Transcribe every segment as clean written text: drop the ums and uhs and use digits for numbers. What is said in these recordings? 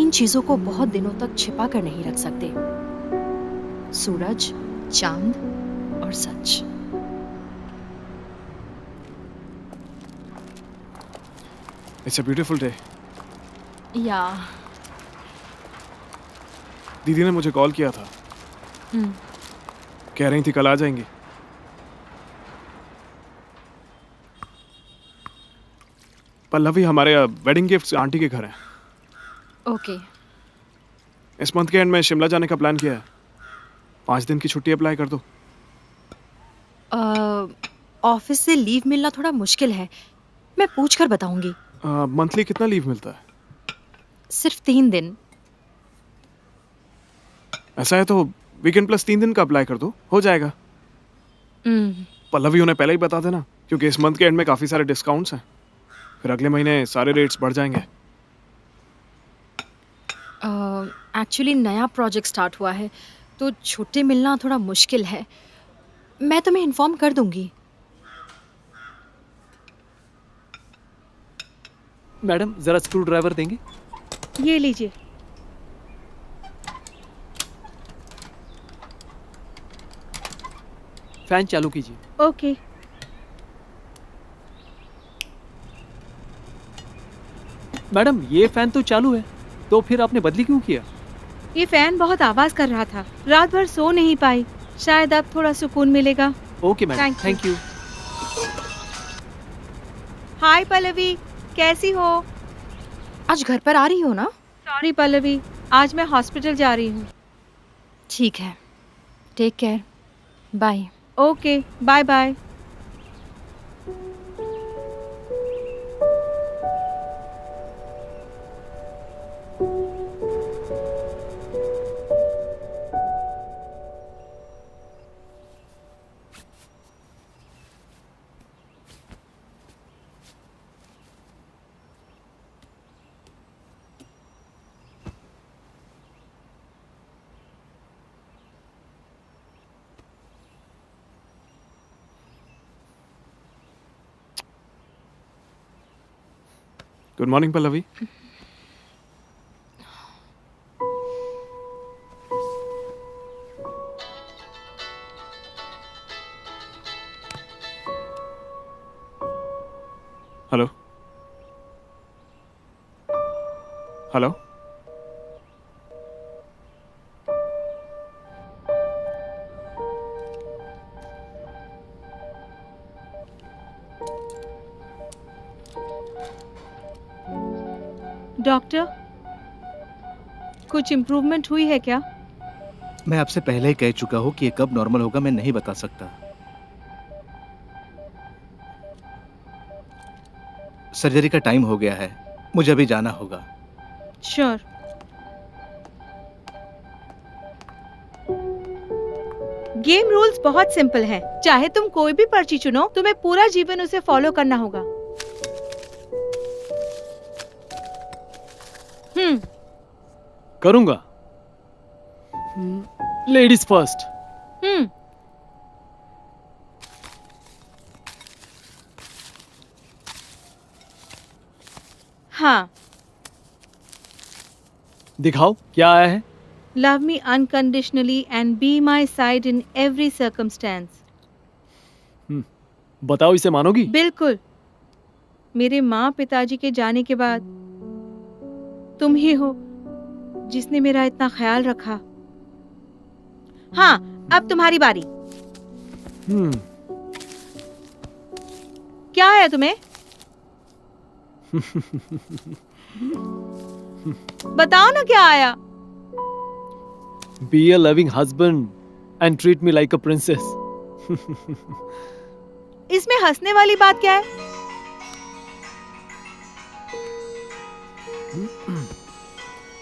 तीन चीजों को बहुत दिनों तक छिपा कर नहीं रख सकते, सूरज, चांद और सच। It's a beautiful day. या दीदी ने मुझे कॉल किया था, कह रही थी कल आ जाएंगी। पल्लवी, हमारे वेडिंग गिफ्ट्स आंटी के घर हैं। ओके। इस मंथ के एंड में शिमला जाने का प्लान किया है। 5 दिन की छुट्टी अप्लाई कर दो। ऑफिस से लीव मिलना थोड़ा मुश्किल है, मैं पूछ कर बताऊंगी। मंथली कितना लीव मिलता है? सिर्फ 3 दिन। ऐसा है तो वीकेंड प्लस 3 दिन का अप्लाई कर दो, हो जाएगा। पल्लवी, उन्हें पहले ही बता देना, क्योंकि इस मंथ के एंड में काफी सारे डिस्काउंट्स हैं। फिर अगले महीने सारे रेट्स बढ़ जाएंगे। एक्चुअली नया प्रोजेक्ट स्टार्ट हुआ है, तो छुट्टी मिलना थोड़ा मुश्किल है। मैं तुम्हें इन्फॉर्म कर दूंगी। मैडम, जरा स्क्रू ड्राइवर देंगे? ये लीजिए। फैन चालू कीजिए। ओके। मैडम, ये फैन तो चालू है, तो फिर आपने बदली क्यों किया? ये फैन बहुत आवाज कर रहा था, रात भर सो नहीं पाई। शायद अब थोड़ा सुकून मिलेगा। Okay madam, Thank you. Thank you. Hi Pallavi, कैसी हो? आज घर पर आ रही हो ना? सॉरी पल्लवी, आज मैं हॉस्पिटल जा रही हूँ। ठीक है, take care, bye. Okay, bye bye. Good morning Pallavi. Hello hello. Doctor, कुछ इम्प्रूवमेंट हुई है क्या? मैं आपसे पहले ही कह चुका हूँ कि ये कब नॉर्मल होगा मैं नहीं बता सकता। सर्जरी का टाइम हो गया है, मुझे अभी जाना होगा। श्योर। गेम रूल्स बहुत सिंपल हैं। चाहे तुम कोई भी पर्ची चुनो, तुम्हें पूरा जीवन उसे फॉलो करना होगा। करूंगा। Ladies first. हाँ। दिखाओ क्या आया है। Love me unconditionally and be my side in every circumstance. बताओ, इसे मानोगी? बिल्कुल। मेरे माँ पिताजी के जाने के बाद तुम ही हो जिसने मेरा इतना ख्याल रखा। हाँ, अब तुम्हारी बारी। क्या है तुम्हें? बताओ ना क्या आया। Be a loving husband and treat me like a princess. इसमें हंसने वाली बात क्या है?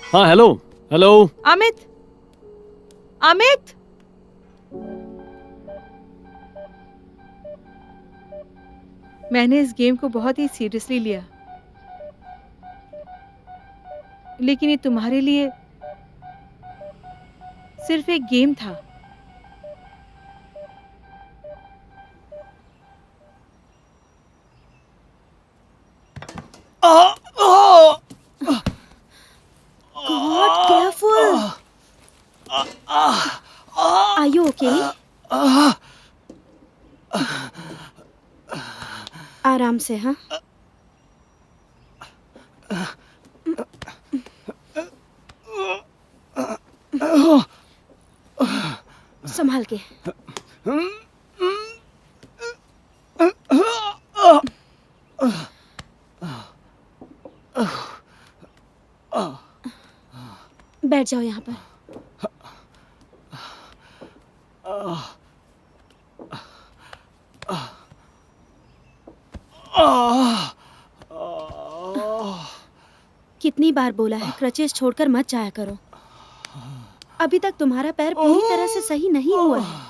हाँ, हेलो हेलो। अमित, अमित, मैंने इस गेम को बहुत ही सीरियसली लिया, लेकिन ये तुम्हारे लिए सिर्फ एक गेम था। ओके आराम से हाँ संभाल के बैठ जाओ यहाँ पर कितनी बार बोला है क्रचेस छोड़कर मत जाया करो अभी तक तुम्हारा पैर पूरी तरह से सही नहीं हुआ है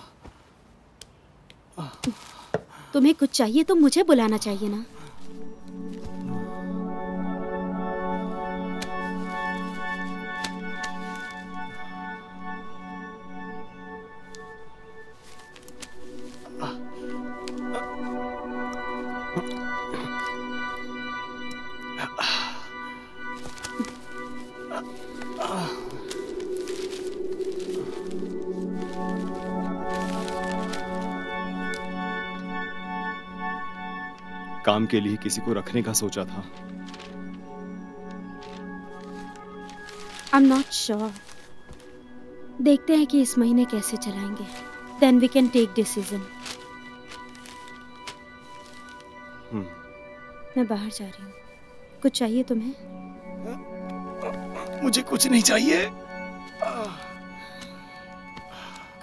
तुम्हें कुछ चाहिए तो मुझे बुलाना चाहिए ना काम के लिए किसी को रखने का सोचा था। I'm not sure. देखते हैं कि इस महीने कैसे चलाएंगे Then we can take decision. मैं बाहर जा रही हूँ कुछ चाहिए तुम्हें मुझे कुछ नहीं चाहिए।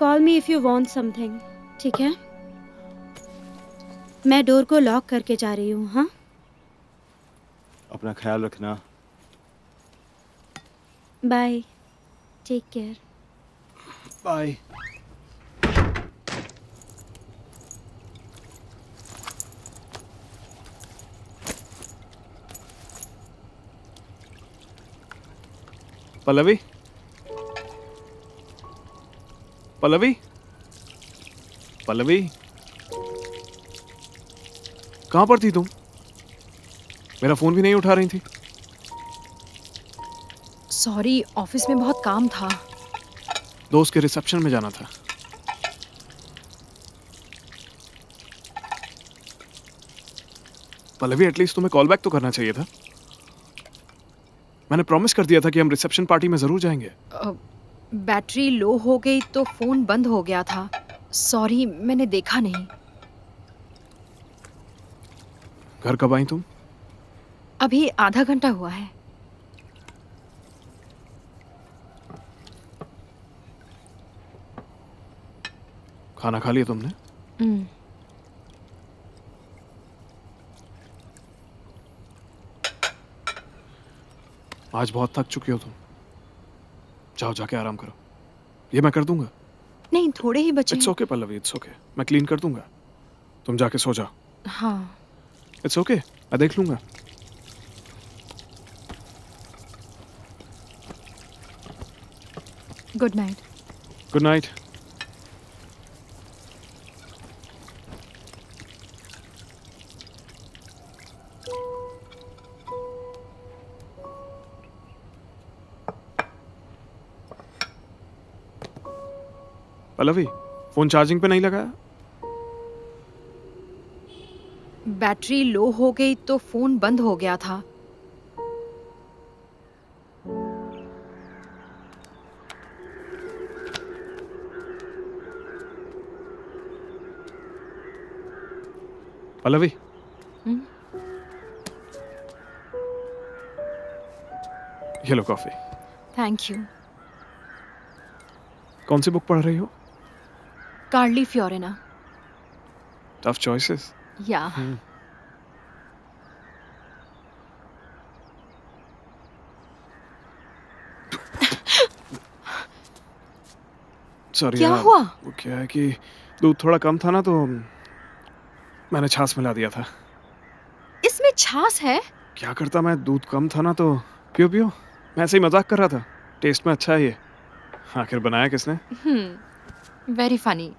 Call me if you want something. ठीक है मैं डोर को लॉक करके जा रही हूँ हाँ अपना ख्याल रखना। Bye take care bye. Pallavi Pallavi Pallavi कहाँ पर थी तुम? मेरा फोन भी नहीं उठा रही थी। सॉरी, ऑफिस में बहुत काम था। दोस्त के रिसेप्शन में जाना था। पल्लवी एटलीस्ट तुम्हें कॉल बैक तो करना चाहिए था। मैंने प्रॉमिस कर दिया था कि हम रिसेप्शन पार्टी में जरूर जाएंगे। बैटरी लो हो गई तो फोन बंद हो गया था। सॉरी, मैंने देखा नहीं। घर कब आई तुम? अभी आधा घंटा हुआ है। खाना खा लिया तुमने? आज बहुत थक चुकी हो तुम। जाओ जाके आराम करो। ये मैं कर दूंगा। नहीं, थोड़े ही बचे इट्स हैं। Okay Pallavi, it's okay. मैं क्लीन कर दूंगा। तुम जाके सो जाओ। हाँ। इट्स ओके, मैं देख लूंगा। Good night. Good night. Pallavi, phone charging पे नहीं लगाया? बैटरी लो हो गई तो फोन बंद हो गया था। पल्लवी, ये लो कॉफी। Thank you. कौन सी बुक पढ़ रही हो? Carly Fiorina. Tough choices. Yeah. Sorry. क्या हुआ? वो क्या है कि दूध थोड़ा कम था ना, तो मैंने छाछ मिला दिया था। इसमें छाछ है? क्या करता मैं, दूध कम था ना, तो पियो पियो। मैं ऐसे ही मजाक कर रहा था। टेस्ट में अच्छा है ये। आखिर बनाया किसने? Very funny.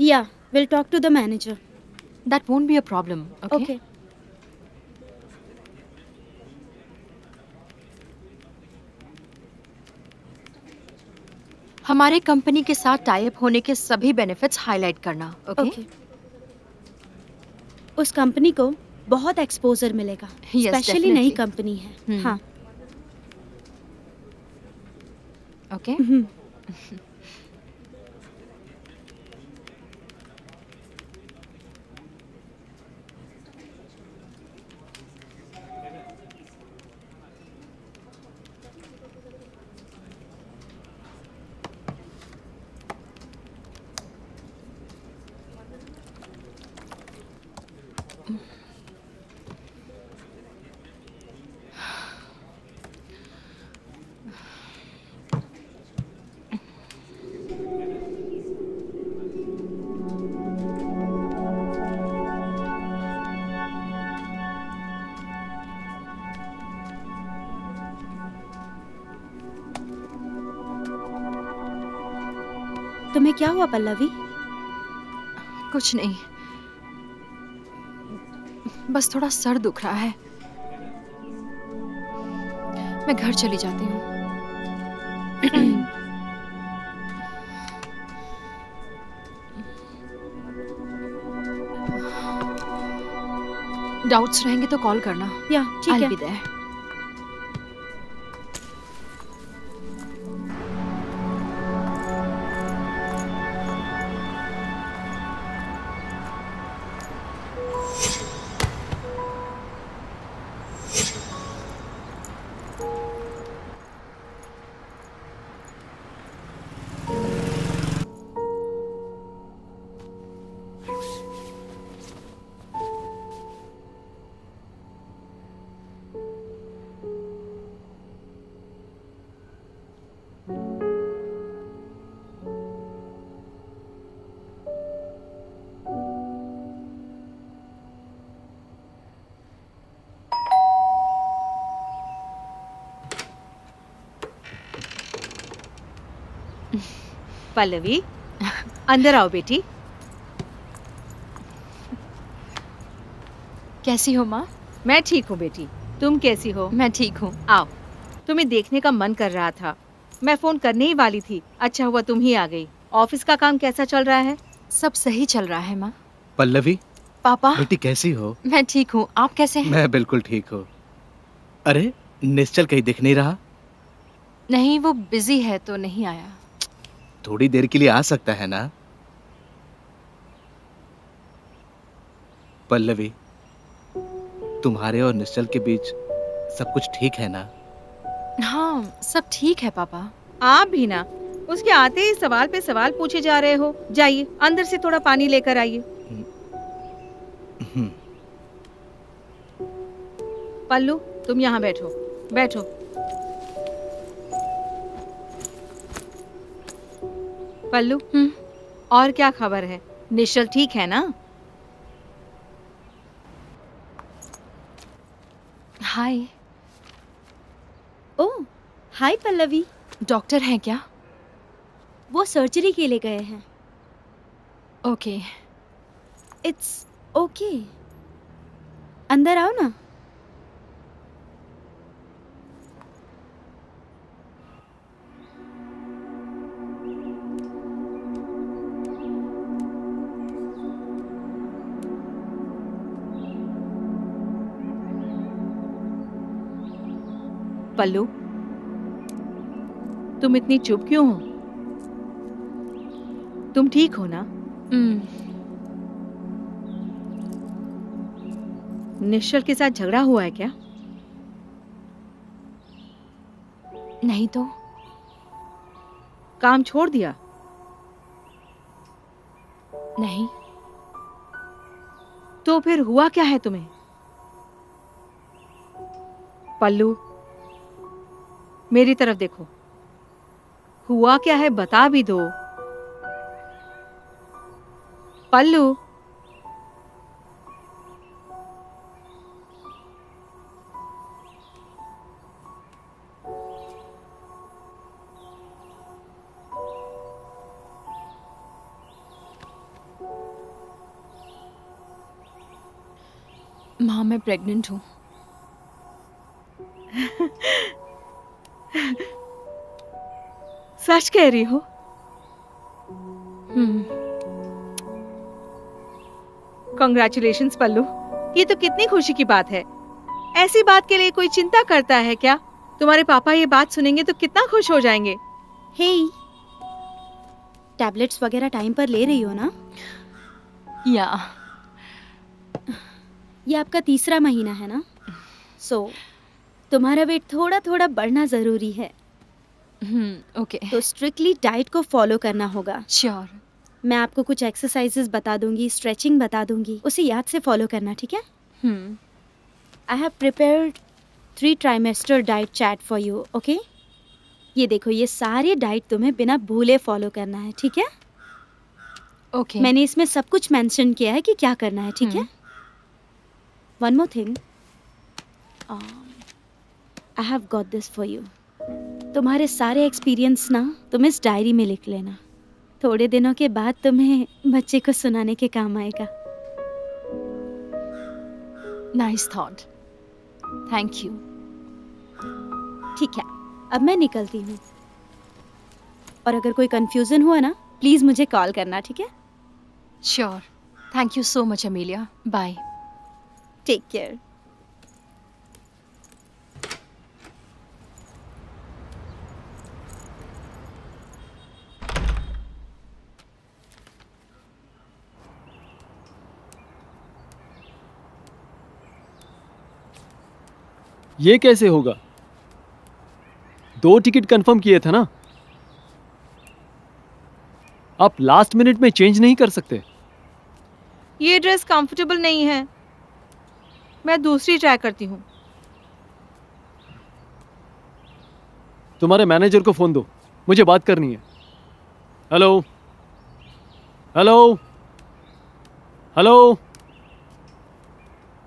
Yeah will talk to the manager. That won't be a problem, okay? Okay. हमारे कंपनी के साथ टाई अप होने के सभी बेनिफिट्स हाईलाइट करना, ओके? ओके. उस कंपनी को बहुत एक्सपोजर मिलेगा. Yes, स्पेशली नई definitely. कंपनी है. हम्म. हाँ. ओके? हम्म. तुम्हें क्या हुआ पल्लवी? कुछ नहीं, बस थोड़ा सर दुख रहा है. मैं घर चली जाती हूँ. डाउट्स रहेंगे तो कॉल करना. या ठीक I'll है. be there. पल्लवी, अंदर आओ बेटी. कैसी हो माँ? मैं ठीक हूँ बेटी. तुम कैसी हो? मैं ठीक हूँ. आओ. तुम्हें देखने का मन कर रहा था. मैं फोन करने ही वाली थी. अच्छा हुआ तुम ही आ गई. ऑफिस का काम कैसा चल रहा है? सब सही चल रहा है माँ. पल्लवी, पापा, बेटी कैसी हो? मैं ठीक हूँ. आप कैसे हैं? मैं बिल्कुल ठीक हूँ. अरे, निश्चल कहीं दिख नहीं रहा? नहीं, वो बिजी है तो नहीं आया. थोड़ी देर के लिए आ सकता है ना? पल्लवी, तुम्हारे और निश्चल के बीच सब कुछ ठीक है ना? हाँ, सब ठीक है पापा. आप भी ना. उसके आते ही सवाल पे सवाल पूछे जा रहे हो. जाइए अंदर से थोड़ा पानी लेकर आइए. हम्म, पल्लू, तुम यहाँ बैठो. बैठो. पल्लू, और क्या खबर है? निश्चल ठीक है ना? हाय. ओह, हाय पल्लवी. डॉक्टर हैं क्या? वो सर्जरी के लिए गए हैं. ओके. It's okay. अंदर आओ ना. पल्लू, तुम इतनी चुप क्यों हो? तुम ठीक हो ना? निश्चल के साथ झगड़ा हुआ है क्या? नहीं तो. काम छोड़ दिया? नहीं. तो फिर हुआ क्या है तुम्हें? पल्लू, मेरी तरफ देखो. हुआ क्या है बता भी दो. पल्लू, माँ मैं प्रेग्नेंट हूँ। सच कह रही हो? कॉन्ग्रेचुलेशंस पल्लू, ये तो कितनी खुशी की बात है। ऐसी बात के लिए कोई चिंता करता है क्या? तुम्हारे पापा ये बात सुनेंगे तो कितना खुश हो जाएंगे। हे, टैबलेट्स वगैरह टाइम पर ले रही हो ना? या ये आपका तीसरा महीना है ना? सो तुम्हारा वेट थोड़ा थोड़ा बढ़ना जरूरी है, ओके तो स्ट्रिक्टली डाइट को फॉलो करना होगा। श्योर। मैं आपको कुछ एक्सरसाइजेस बता दूंगी, स्ट्रेचिंग बता दूंगी, उसे याद से फॉलो करना, ठीक है? I have prepared 3 trimester diet chart for you, okay? ये देखो, ये सारे डाइट तुम्हें बिना भूले फॉलो करना है, ठीक है? ओके मैंने इसमें सब कुछ मेंशन किया है कि क्या करना है, ठीक है? One more thing, I have got this for you. तुम्हारे सारे एक्सपीरियंस ना तुम इस डायरी में लिख लेना। थोड़े दिनों के बाद तुम्हें बच्चे को सुनाने के काम आएगा। Nice thought, thank you. ठीक है, अब मैं निकलती हूँ, और अगर कोई कंफ्यूजन हुआ ना, प्लीज मुझे कॉल करना, ठीक है? Sure, thank you so much Amelia, bye. Take care. ये कैसे होगा? 2 टिकट कंफर्म किए थे ना? आप लास्ट मिनट में चेंज नहीं कर सकते? ये ड्रेस कंफर्टेबल नहीं है, मैं दूसरी ट्राई करती हूँ। तुम्हारे मैनेजर को फोन दो, मुझे बात करनी है। हेलो हेलो हेलो,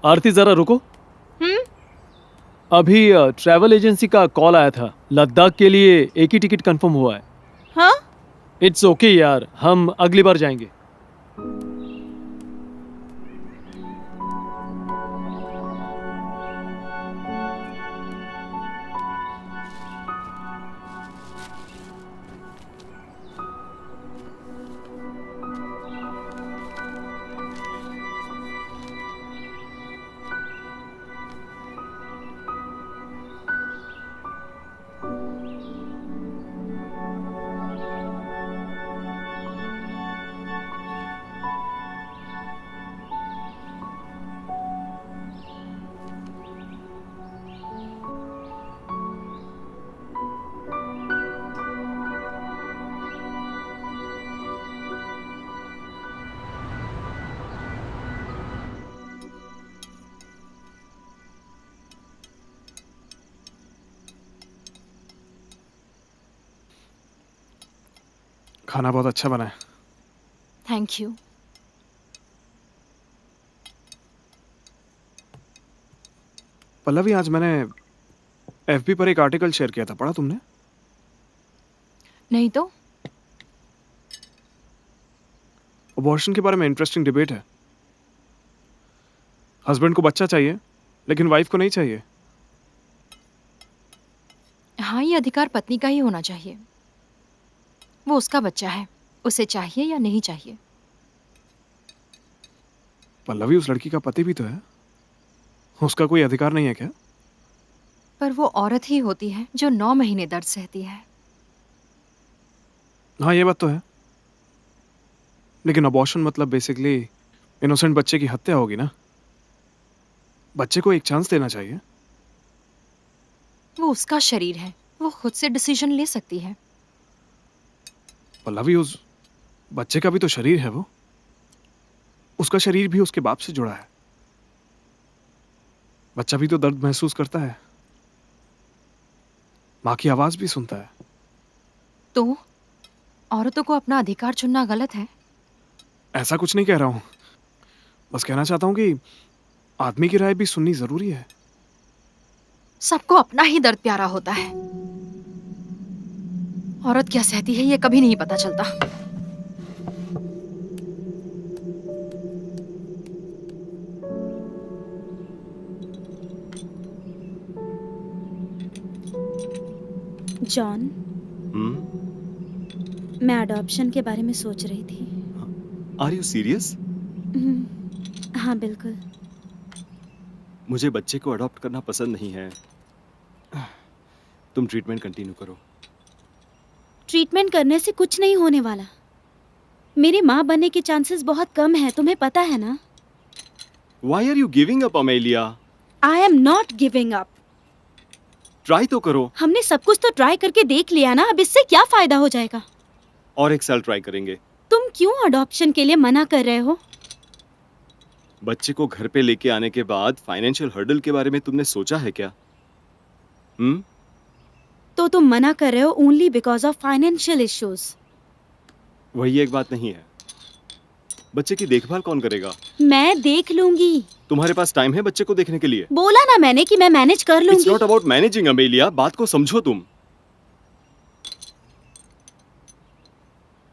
आरती जरा रुको। अभी ट्रैवल एजेंसी का कॉल आया था, लद्दाख के लिए एक ही टिकट कंफर्म हुआ है। हाँ? इट्स ओके यार, हम अगली बार जाएंगे। खाना बहुत अच्छा बना है। Thank you. पल्लवी, आज मैंने एफबी पर एक आर्टिकल शेयर किया था, पढ़ा तुमने? नहीं तो? अबॉर्शन के बारे में इंटरेस्टिंग डिबेट है। हस्बैंड को बच्चा चाहिए, लेकिन वाइफ को नहीं चाहिए। हाँ, ये अधिकार पत्नी का ही होना चाहिए। वो उसका बच्चा है, उसे चाहिए या नहीं चाहिए। पल्लवी, उस लड़की का पति भी तो है, उसका कोई अधिकार नहीं है क्या? पर वो औरत ही होती है जो 9 महीने दर्द सहती है। हाँ, ये बात तो है, लेकिन अबॉर्शन मतलब बेसिकली इनोसेंट बच्चे की हत्या होगी ना। बच्चे को एक चांस देना चाहिए। वो उसका शरीर है, वो खुद से डिसीजन ले सकती है। पल्लवी, उस बच्चे का भी तो शरीर है, वो उसका शरीर भी उसके बाप से जुड़ा है। बच्चा भी तो दर्द महसूस करता है, माँ की आवाज भी सुनता है। तो औरतों को अपना अधिकार चुनना गलत है? ऐसा कुछ नहीं कह रहा हूं, बस कहना चाहता हूं कि आदमी की राय भी सुननी जरूरी है। सबको अपना ही दर्द प्यारा होता है। औरत क्या सहती है ये कभी नहीं पता चलता। जॉन, हम्म, मैं अडॉप्शन के बारे में सोच रही थी। Are you serious? हाँ बिल्कुल। मुझे बच्चे को अडॉप्ट करना पसंद नहीं है। तुम ट्रीटमेंट कंटिन्यू करो। ट्रीटमेंट करने से कुछ नहीं होने वाला। मेरी माँ बनने के चांसेस बहुत कम है, तुम्हें पता है ना। Why are you giving up, Amelia? I am not giving up. Try तो करो। हमने सब कुछ तो ट्राई करके देख लिया ना, अब इससे क्या फायदा हो जाएगा। और एक साल ट्राई करेंगे। तुम क्यों अडॉप्शन के लिए मना कर रहे हो? बच्चे को घर पे लेके आने के बाद फाइनेंशियल हर्डल के बारे में तुमने सोचा है क्या? तो तुम मना कर रहे हो only because of financial issues. वही एक बात नहीं है। बच्चे की देखभाल कौन करेगा? मैं देख लूंगी। तुम्हारे पास टाइम है बच्चे को देखने के लिए? बोला ना मैंने कि मैं मैनेज कर इट्स लूंगी। Not about managing, Amelia. बात को समझो तुम।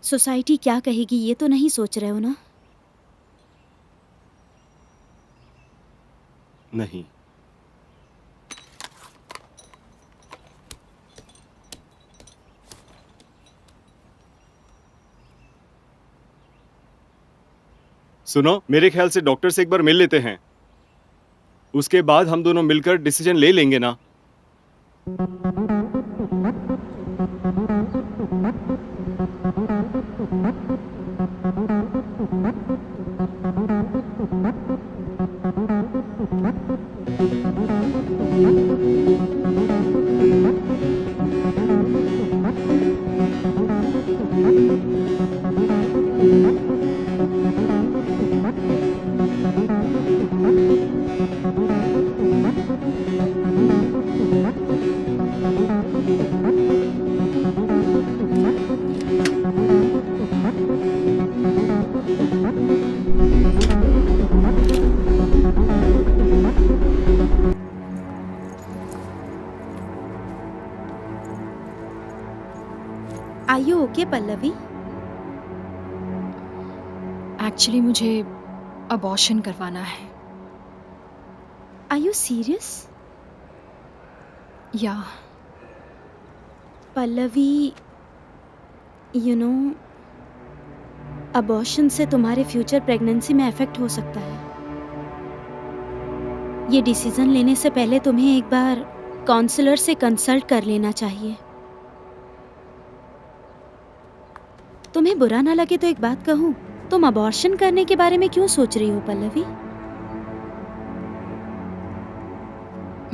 सोसाइटी क्या कहेगी ये तो नहीं सोच रहे हो ना? नहीं। सुनो, मेरे ख्याल से डॉक्टर से एक बार मिल लेते हैं। उसके बाद हम दोनों मिलकर डिसीजन ले लेंगे ना। Are you okay Pallavi? Actually मुझे अबॉर्शन करवाना है। Are you serious? या पल्लवी, यू नो, अबॉर्शन से तुम्हारे फ्यूचर प्रेगनेंसी में इफेक्ट हो सकता है। ये डिसीजन लेने से पहले तुम्हें एक बार काउंसलर से कंसल्ट कर लेना चाहिए। तुम्हें बुरा ना लगे तो एक बात कहूँ, तुम अबॉर्शन करने के बारे में क्यों सोच रही हो पल्लवी?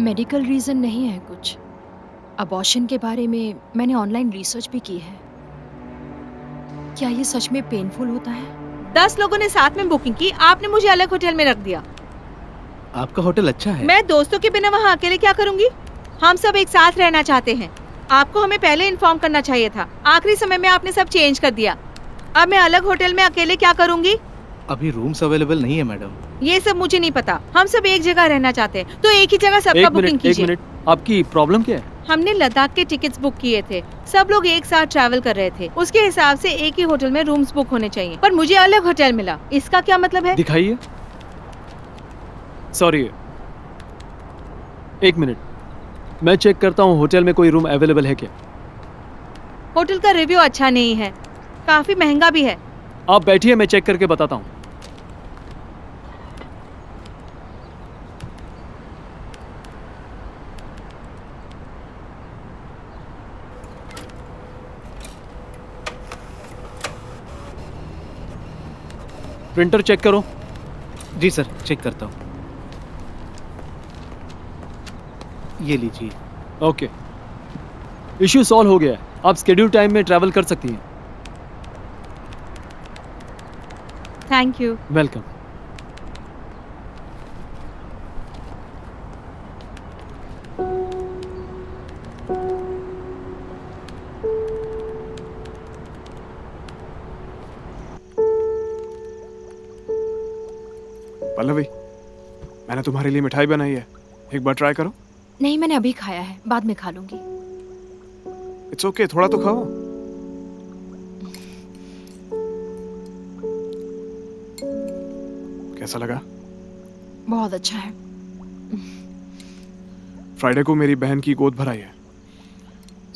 मेडिकल रीज़न नहीं है कुछ। अबॉर्शन के बारे में मैंने ऑनलाइन रिसर्च भी की है। क्या ये सच में पेनफुल होता है? 10 लोगों ने साथ में बुकिंग की, आपने मुझे अलग होटल में रख दिया। आपका होटल अच्छा है। मैं दोस्तों के बिना वहाँ अकेले क्या करूँगी? हम सब एक साथ रहना चाहते हैं। आपको हमें पहले इन्फॉर्म करना चाहिए था। आखिरी समय में आपने सब चेंज कर दिया। अब मैं अलग होटल में अकेले क्या करूँगी? अभी रूम्स अवेलेबल नहीं है मैडम। ये सब मुझे नहीं पता। हम सब एक जगह रहना चाहते हैं, तो एक ही जगह सबका एक बुकिंग मिनट, एक कीजिए। मिनट। आपकी प्रॉब्लम क्या है? हमने लद्दाख के टिकट्स बुक किए थे। सब लोग एक साथ ट्रैवल कर रहे थे। उसके हिसाब से एक ही होटल में रूम्स बुक होने चाहिए, पर मुझे अलग होटल मिला। इसका क्या मतलब है? दिखाइए। सॉरी, एक मिनट, मैं चेक करता हूँ होटल में कोई रूम अवेलेबल है क्या। होटल का रिव्यू अच्छा नहीं है, काफी महंगा भी है। आप बैठिए, मैं चेक करके बताता हूँ। प्रिंटर चेक करो। जी सर, चेक करता हूँ। ये लीजिए। ओके, इश्यू सॉल्व हो गया है। आप स्केड्यूल टाइम में ट्रैवल कर सकती हैं। Thank you. वेलकम। पल्लवी, मैंने तुम्हारे लिए मिठाई बनाई है, एक बार ट्राई करो। नहीं, मैंने अभी खाया है, बाद में खा लूंगी। इट्स ओके, थोड़ा तो खाओ। कैसा लगा? बहुत अच्छा है। फ्राइडे को मेरी बहन की गोद भराई है।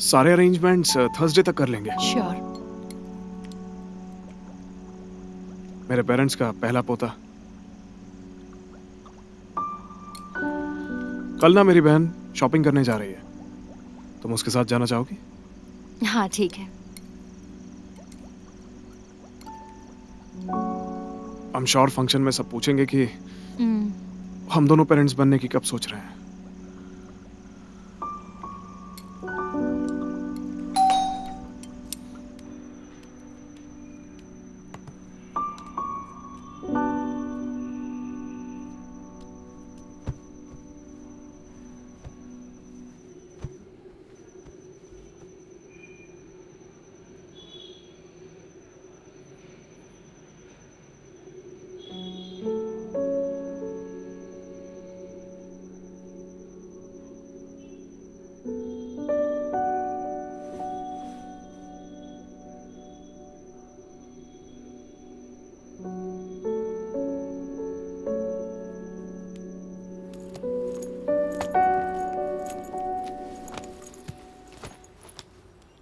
सारे अरेंजमेंट्स थर्सडे तक कर लेंगे। श्योर। मेरे पेरेंट्स का पहला पोता। कल ना मेरी बहन शॉपिंग करने जा रही है, तुम उसके साथ जाना चाहोगी? हाँ ठीक है। आई एम श्योर फंक्शन में सब पूछेंगे कि हम्म, हम दोनों पेरेंट्स बनने की कब सोच रहे हैं।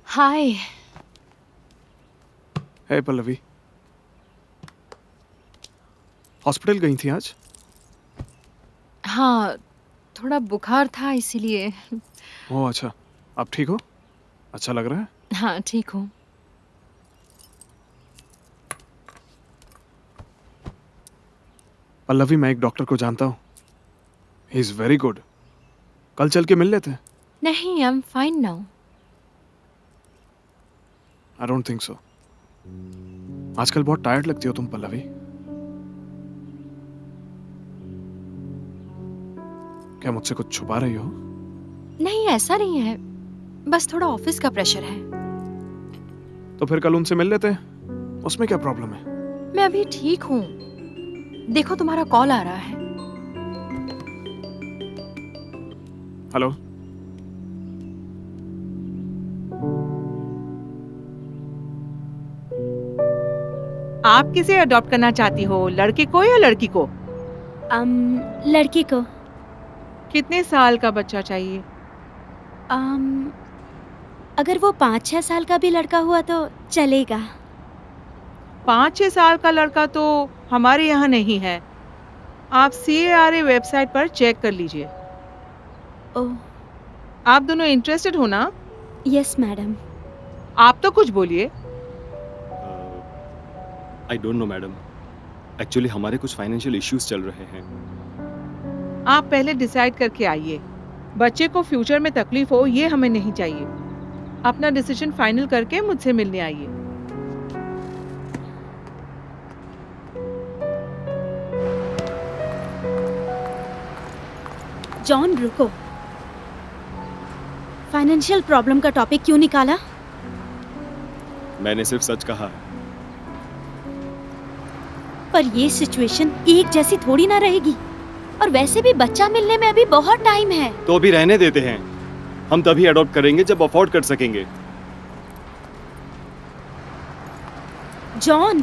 हाय। हे पल्लवी, हॉस्पिटल गई थी आज? हाँ, थोड़ा बुखार था इसीलिए। ओह अच्छा, अब ठीक हो? अच्छा लग रहा है? हाँ ठीक हूँ। पल्लवी, मैं एक डॉक्टर को जानता हूँ, ही इज वेरी गुड। कल चल के मिल लेते हैं। नहीं, I am fine now. I don't think so. आजकल बहुत टायर्ड लगती हो तुम पल्लवी। क्या मुझसे कुछ छुपा रही हो? नहीं, ऐसा नहीं है, बस थोड़ा ऑफिस का प्रेशर है। तो फिर कल उनसे मिल लेते हैं, उसमें क्या प्रॉब्लम है? मैं अभी ठीक हूँ। देखो तुम्हारा कॉल आ रहा है। हेलो। आप किसे अडॉप्ट करना चाहती हो, लड़के को या लड़की को? लड़की को। कितने साल का बच्चा चाहिए? अगर वो 5-6 साल का भी लड़का हुआ तो चलेगा। 5-6 साल का लड़का तो हमारे यहाँ नहीं है। आप CARA वेबसाइट पर चेक कर लीजिए। ओह आप दोनों इंटरेस्टेड हो ना? Yes madam. Uh, आप तो कुछ बोलिए। I don't know madam, actually हमारे कुछ फाइनेंशियल इश्यूज चल रहे हैं। आप पहले डिसाइड करके आइए। बच्चे को फ्यूचर में तकलीफ हो ये हमें नहीं चाहिए। अपना डिसीजन फाइनल करके मुझसे मिलने आइए। जॉन रुको, फाइनेंशियल प्रॉब्लम का टॉपिक क्यों निकाला? मैंने सिर्फ सच कहा है। पर ये सिचुएशन एक जैसी थोड़ी ना रहेगी, और वैसे भी बच्चा मिलने में अभी बहुत टाइम है। तो अभी रहने देते हैं, हम तभी अडॉप्ट करेंगे जब अफोर्ड कर सकेंगे। जॉन,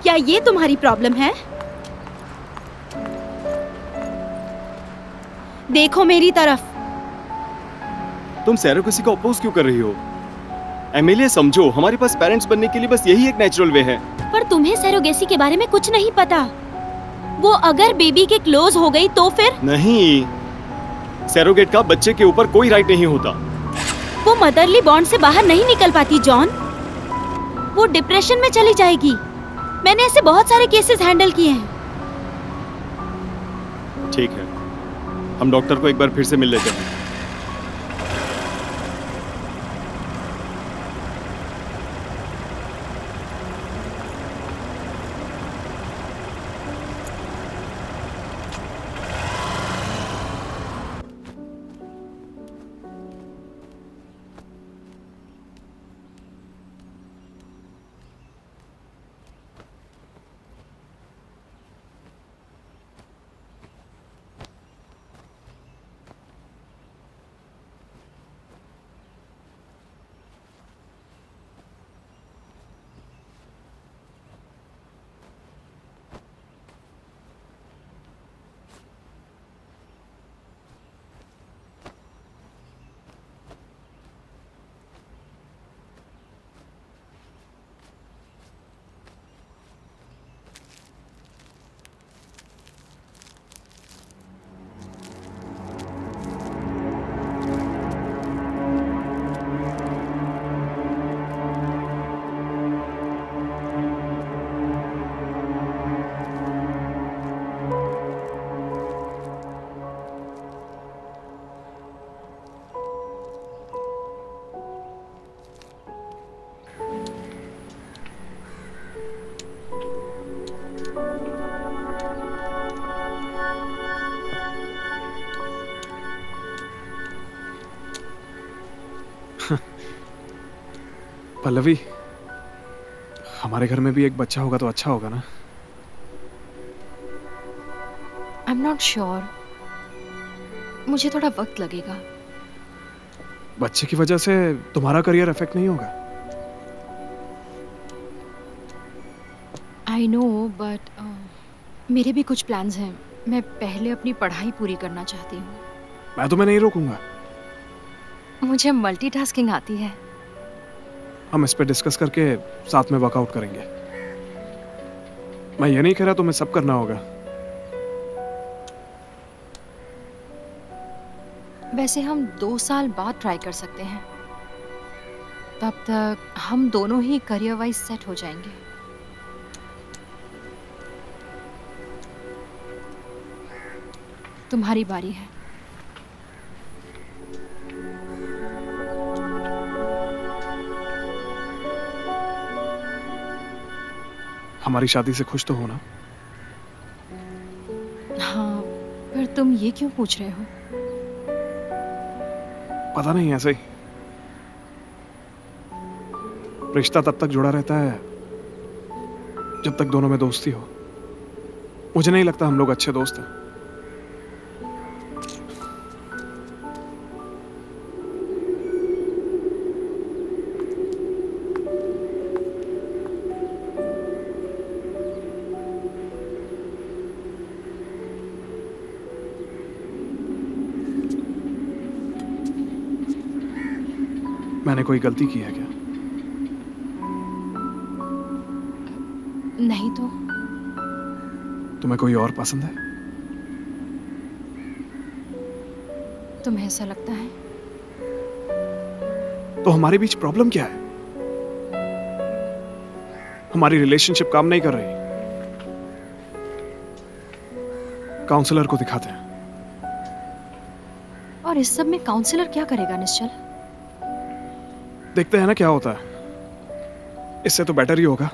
क्या ये तुम्हारी प्रॉब्लम है? देखो मेरी तरफ। तुम सैरोगेसी को अपोज क्यों कर रही हो? एमिलिया समझो, हमारे पास पेरेंट्स बनने के लिए बस यही एक नेचुरल वे है। पर तुम्हें सैरोगेसी के बारे में कुछ नहीं पता। वो अगर बेबी के क्लोज हो गई तो फिर? नहीं, सैरोगेट का बच्चे के ऊपर कोई राइट नहीं होता। वो मदरली बॉन्ड से बाहर नहीं निकल पाती जॉन। वो डिप्रेशन में चली जाएगी। मैंने ऐसे बहुत सारे केसेस हैंडल किए हैं। ठीक है, हम डॉक्टर को एक बार फिर से मिल लेते हैं। पल्लवी, हमारे घर में भी एक बच्चा होगा तो अच्छा होगा ना? आई एम नॉट श्योर, मुझे थोड़ा वक्त लगेगा। बच्चे की वजह से तुम्हारा करियर अफेक्ट नहीं होगा? आई नो, बट मेरे भी कुछ प्लान्स हैं। मैं पहले अपनी पढ़ाई पूरी करना चाहती हूँ। मैं तुम्हें नहीं रोकूंगा। मुझे मल्टीटास्किंग आती है। हम इस पे डिस्कस करके साथ में वर्कआउट करेंगे। मैं ये नहीं कह रहा तुम्हें सब करना होगा। वैसे हम 2 साल बाद ट्राई कर सकते हैं। तब तक हम दोनों ही करियर वाइज सेट हो जाएंगे। तुम्हारी बारी है। हमारी शादी से खुश तो हो ना? हाँ, पर तुम ये क्यों पूछ रहे हो? पता नहीं, ऐसे ही। रिश्ता तब तक जुड़ा रहता है जब तक दोनों में दोस्ती हो। मुझे नहीं लगता हम लोग अच्छे दोस्त हैं। मैंने कोई गलती की है क्या? नहीं तो। तुम्हें कोई और पसंद है? तुम्हें ऐसा लगता है? तो हमारे बीच प्रॉब्लम क्या है? हमारी रिलेशनशिप काम नहीं कर रही। काउंसलर को दिखाते हैं। और इस सब में काउंसलर क्या करेगा निश्चल? देखते हैं ना क्या होता है। इससे तो बेटर ही होगा।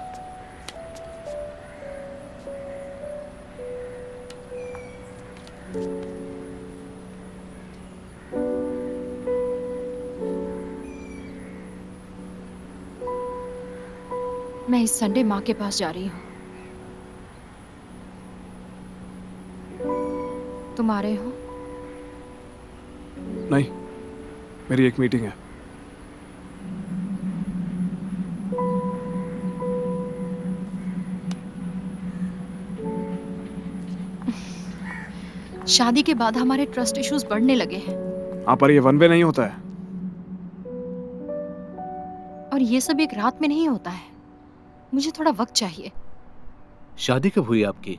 मैं इस संडे माँ के पास जा रही हूँ। तुम आ रहे हो? नहीं, मेरी एक मीटिंग है। शादी के बाद हमारे ट्रस्ट इश्यूज बढ़ने लगे हैं। हाँ, पर ये वन वे नहीं होता है। और ये सब एक रात में नहीं होता है। मुझे थोड़ा वक्त चाहिए। शादी कब हुई आपकी?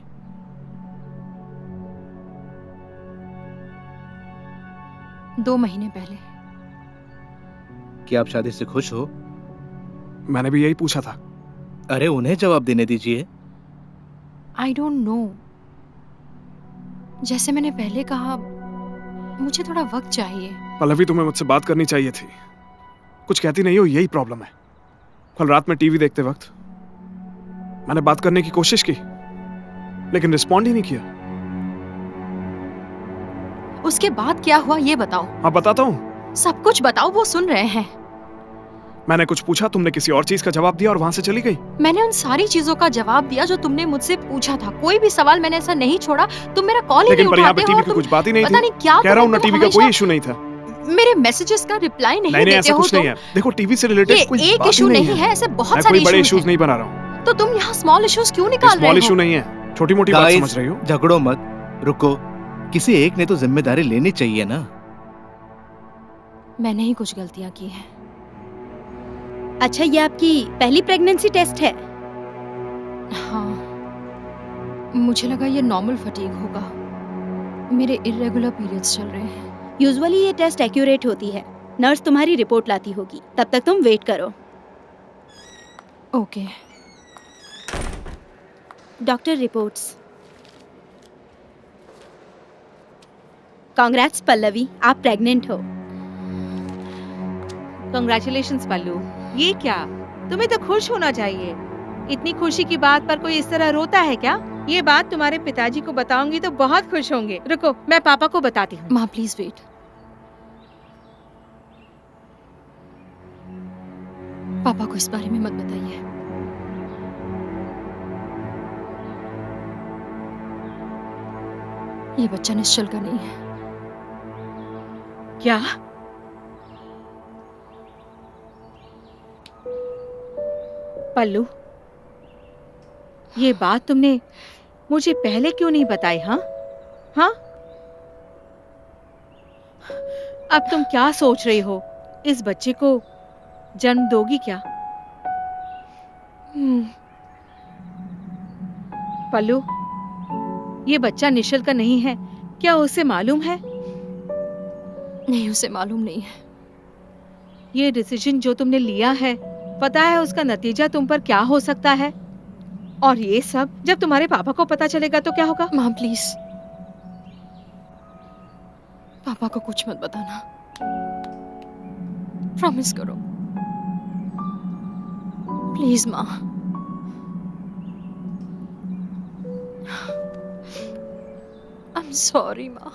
दो महीने पहले। क्या आप शादी से खुश हो? मैंने भी यही पूछा था। अरे उन्हें जवाब देने दीजिए। I don't know. जैसे मैंने पहले कहा, मुझे थोड़ा वक्त चाहिए। पल्लवी, तुम्हें मुझसे बात करनी चाहिए थी। कुछ कहती नहीं हो, यही प्रॉब्लम है। कल रात में टीवी देखते वक्त मैंने बात करने की कोशिश की, लेकिन रिस्पॉन्ड ही नहीं किया। उसके बाद क्या हुआ ये बताओ। हाँ, बताता हूँ। सब कुछ बताओ, वो सुन रहे हैं। मैंने कुछ पूछा, तुमने किसी और चीज का जवाब दिया और वहां से चली गई। मैंने उन सारी चीजों का जवाब दिया जो तुमने मुझसे पूछा था। कोई भी सवाल मैंने ऐसा नहीं छोड़ा। तुम मेरा कॉल ही लेकिन नहीं पर यहाँ पे उठाते हो। टीवी की कुछ बात ही नहीं पता थी। नहीं क्या कह रहा हूँ ना, तुम टीवी का हमेशा कोई इशू नहीं था। मेरे मैसेजेस का रिप्लाई नहीं नहीं, देते ऐसा हो कुछ नहीं है। देखो, टीवी से रिलेटेड ये कोई एक बात इशू ही नहीं है, ऐसे बहुत मैं सारे कोई बड़े इश्यूज इश्यूज हैं। नहीं बना रहा हूँ। तो तुम यहाँ स्मॉल इश्यूज क्यों निकाल स्मॉल रहे इशू हो? नहीं है, छोटी मोटी बात Guys, समझ रही हो। झगड़ो मत, रुको। किसी एक ने तो जिम्मेदारी लेनी चाहिए ना। मैंने ही कुछ गलतियाँ की हैं। अच्छा, ये आपकी पहली प्रेगनेंसी टेस्ट है? हाँ, मुझे लगा ये नॉर्मल फटीग होगा। मेरे इर्रेगुलर पीरियड्स चल रहे हैं। यूजुअली ये टेस्ट एक्यूरेट होती है। नर्स तुम्हारी रिपोर्ट लाती होगी, तब तक तुम वेट करो। Okay. Doctor reports. Congrats Pallavi, आप प्रेग्नेंट हो। कंग्रेचुलेशंस पल्लू। ये क्या, तुम्हें तो खुश होना चाहिए। इतनी खुशी की बात पर कोई इस तरह रोता है क्या? ये बात तुम्हारे पिताजी को बताऊंगी तो बहुत खुश होंगे। रुको, मैं पापा को बताती हूँ। माँ प्लीज वेट। पापा को इस बारे में मत बताइए। ये बच्चा निश्चल का नहीं है। क्या? पल्लू, ये बात तुमने मुझे पहले क्यों नहीं बताई? हाँ हाँ, अब तुम क्या सोच रही हो? इस बच्चे को जन्म दोगी क्या? पल्लू, ये बच्चा निश्चल का नहीं है, क्या उसे मालूम है? नहीं, उसे मालूम नहीं है। ये डिसीजन जो तुमने लिया है, पता है उसका नतीजा तुम पर क्या हो सकता है? और ये सब जब तुम्हारे पापा को पता चलेगा तो क्या होगा? माँ प्लीज, पापा को कुछ मत बताना, प्रॉमिस करो प्लीज माँ। आई एम सॉरी माँ।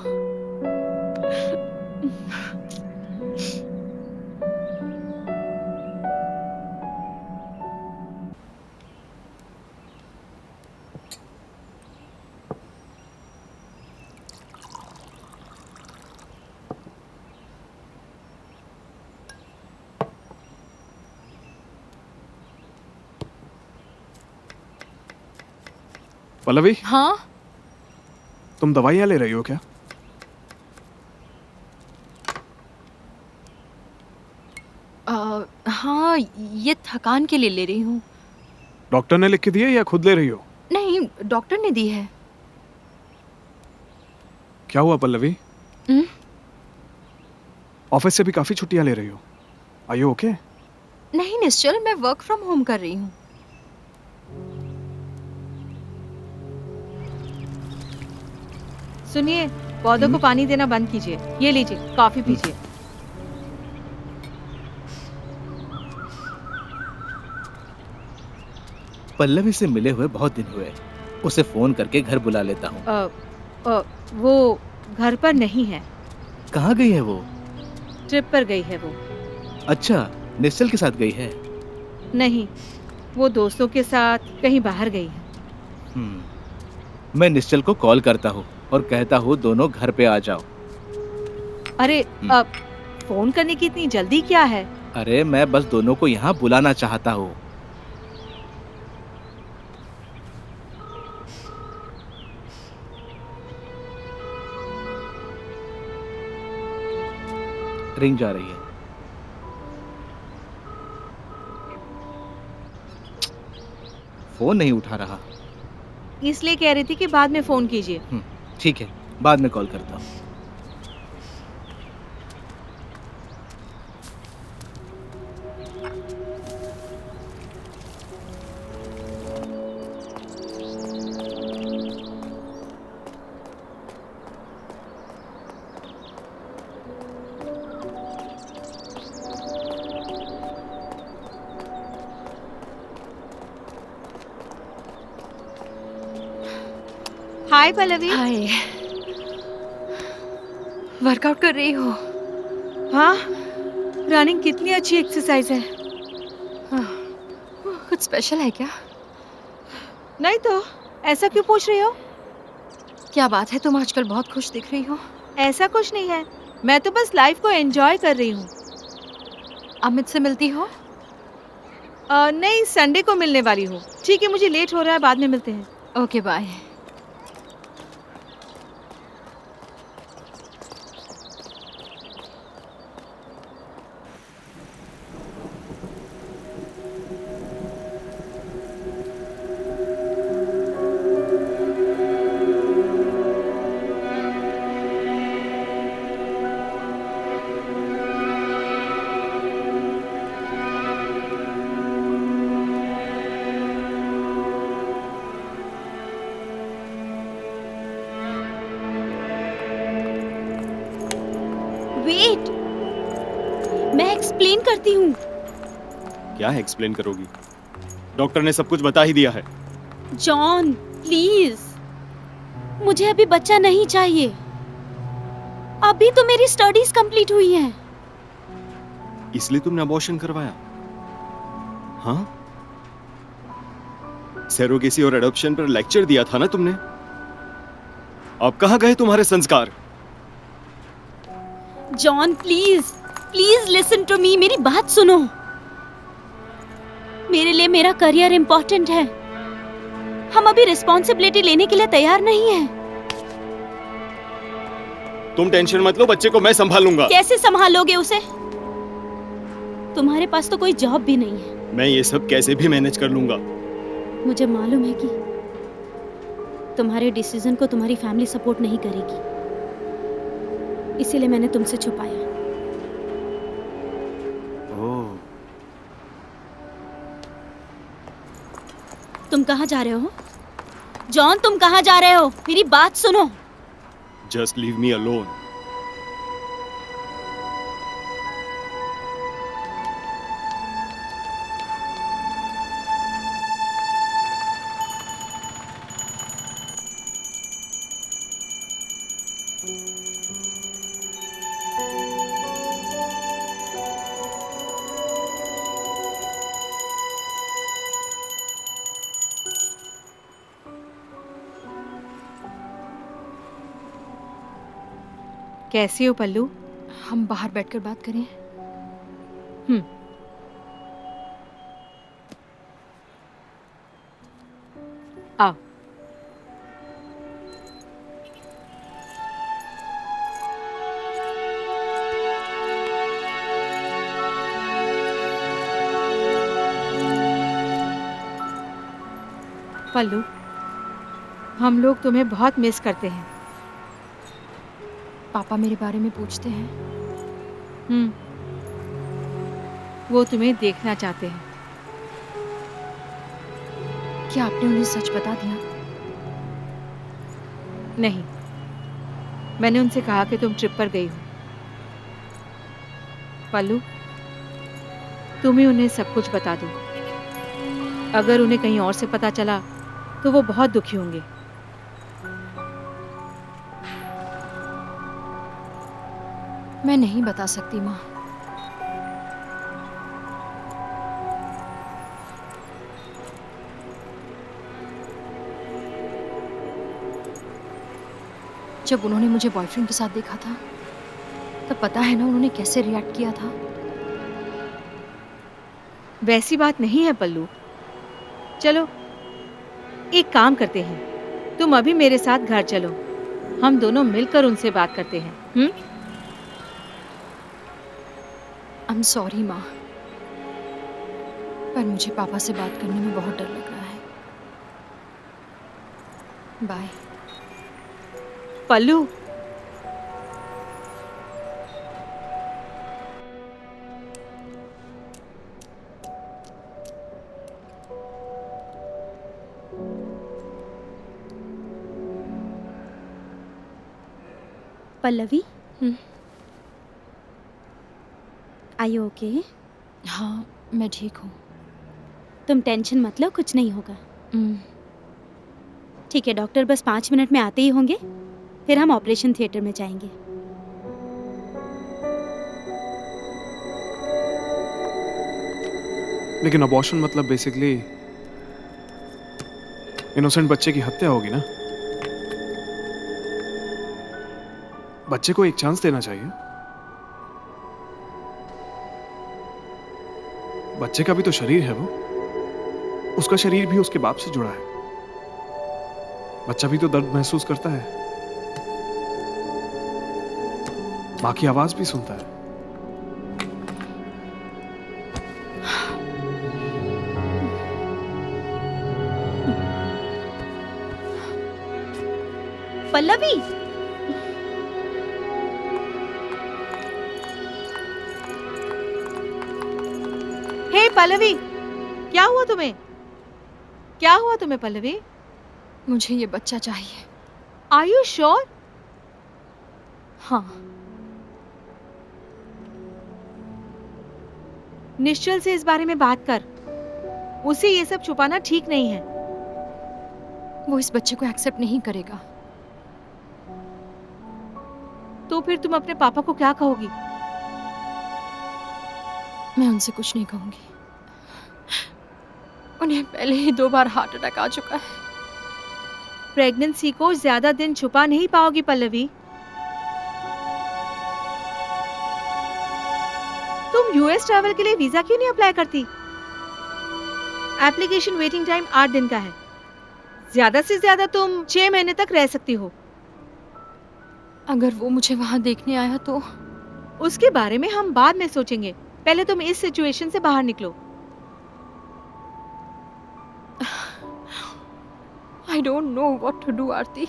पल्लवी, हाँ तुम दवाइयाँ ले रही हो क्या? हाँ, ये थकान के लिए ले रही हूँ। डॉक्टर ने लिख के दी है या खुद ले रही हो? नहीं, डॉक्टर ने दी है। क्या हुआ पल्लवी? हम्म? ऑफिस से भी काफी छुट्टियां ले रही हो। Are you okay? नहीं निश्चल, मैं वर्क फ्रॉम होम कर रही हूँ। सुनिए, पौधों को पानी देना बंद कीजिए। ये लीजिए, कॉफी पीजिए। पल्लवी से मिले हुए बहुत दिन हुए। उसे फोन करके घर बुला लेता हूँ। वो घर पर नहीं है, कहाँ गई है वो? ट्रिप पर गई है वो। अच्छा, निश्चल के साथ गई है? नहीं, वो दोस्तों के साथ कहीं बाहर गई है। मैं निश्चल को कॉल करता हूँ और कहता हूँ दोनों घर पे आ जाओ। अरे, अब फोन करने की इतनी जल्दी क्या है? अरे मैं बस दोनों को यहाँ बुलाना चाहता हूँ। रिंग जा रही है। फोन नहीं उठा रहा। इसलिए कह रही थी कि बाद में फोन कीजिए। ठीक है, बाद में कॉल करता हूँ। हाय पल्लवी। हाय, वर्कआउट कर रही हो? हाँ, रनिंग कितनी अच्छी एक्सरसाइज है। कुछ स्पेशल है क्या? नहीं तो, ऐसा क्यों पूछ रही हो? क्या बात है, तुम आजकल बहुत खुश दिख रही हो। ऐसा कुछ नहीं है, मैं तो बस लाइफ को एंजॉय कर रही हूँ। अमित से मिलती हो? नहीं, संडे को मिलने वाली हूँ। ठीक है, मुझे लेट हो रहा है, बाद में मिलते हैं। Okay bye. वेट, मैं एक्सप्लेन करती हूँ। क्या है एक्सप्लेन करोगी? डॉक्टर ने सब कुछ बता ही दिया है। जॉन प्लीज, मुझे अभी बच्चा नहीं चाहिए। अभी तो मेरी स्टडीज कंप्लीट हुई हैं। इसलिए तुमने अबॉर्शन करवाया? हाँ, सेरोगेसी और एडॉप्शन पर लेक्चर दिया था ना तुमने। अब कहाँ गए तुम्हारे संस्कार? John please please listen to me, मेरी बात सुनो। मेरे लिए मेरा करियर इंपॉर्टेंट है। हम अभी रिस्पॉन्सिबिलिटी लेने के लिए तैयार नहीं है। तुम टेंशन मत लो, बच्चे को मैं संभालूंगा। कैसे संभालोगे उसे? तुम्हारे पास तो कोई जॉब भी नहीं है। मैं ये सब कैसे भी मैनेज कर लूंगा। मुझे मालूम है कि तुम्हारे डिसीजन को तुम्हारी फैमिली सपोर्ट नहीं करेगी, इसीलिए मैंने तुमसे छुपाया। ओह, तुम कहाँ जा रहे हो? जॉन, तुम कहाँ जा रहे हो? मेरी बात सुनो। Just leave me alone. कैसी हो पल्लू? हम बाहर बैठकर बात करें? आओ। पल्लू, हम लोग तुम्हें बहुत मिस करते हैं। पापा मेरे बारे में पूछते हैं। वो तुम्हें देखना चाहते हैं। क्या आपने उन्हें सच बता दिया? नहीं, मैंने उनसे कहा कि तुम ट्रिप पर गई हो। पल्लू, तुम ही उन्हें सब कुछ बता दो। अगर उन्हें कहीं और से पता चला तो वो बहुत दुखी होंगे। मैं नहीं बता सकती माँ। जब उन्होंने मुझे बॉयफ्रेंड के साथ देखा था, तब पता है ना उन्होंने कैसे रिएक्ट किया था। वैसी बात नहीं है पल्लू। चलो एक काम करते हैं, तुम अभी मेरे साथ घर चलो, हम दोनों मिलकर उनसे बात करते हैं। आई एम सॉरी माँ, पर मुझे पापा से बात करने में बहुत डर लग रहा है। Bye. Pallu, Pallavi, are you okay? हाँ, मैं ठीक हूँ। तुम टेंशन मत लो, कुछ नहीं होगा। हम्म, ठीक है, डॉक्टर बस 5 मिनट में आते ही होंगे, फिर हम ऑपरेशन थिएटर में जाएंगे। लेकिन अबॉर्शन मतलब बेसिकली इनोसेंट बच्चे की हत्या होगी ना। बच्चे को एक चांस देना चाहिए। बच्चे का भी तो शरीर है, वो उसका शरीर भी उसके बाप से जुड़ा है। बच्चा भी तो दर्द महसूस करता है, माँ की आवाज भी सुनता है। पल्लवी, हे पल्लवी, क्या हुआ तुम्हें? क्या हुआ तुम्हें पल्लवी? मुझे ये बच्चा चाहिए। Are you sure? हाँ। निश्चल से इस बारे में बात कर, उसे ये सब छुपाना ठीक नहीं है। वो इस बच्चे को एक्सेप्ट नहीं करेगा। तो फिर तुम अपने पापा को क्या कहोगी? मैं उनसे कुछ नहीं कहूंगी। उन्हें पहले ही 2 बार हार्ट अटैक आ चुका है। प्रेगनेंसी को ज्यादा दिन छुपा नहीं पाओगी पल्लवी। तुम यूएस ट्रैवल के लिए वीजा क्यों नहीं अप्लाई करती? एप्लीकेशन वेटिंग टाइम 8 दिन का है। ज्यादा से ज्यादा तुम 6 महीने तक रह सकती हो। अगर वो मुझे वहां देखने आया तो? उसके बारे में हम बाद में सोचेंगे, पहले तुम इस सिचुएशन से बाहर निकलो। I don't know what to do, आरती।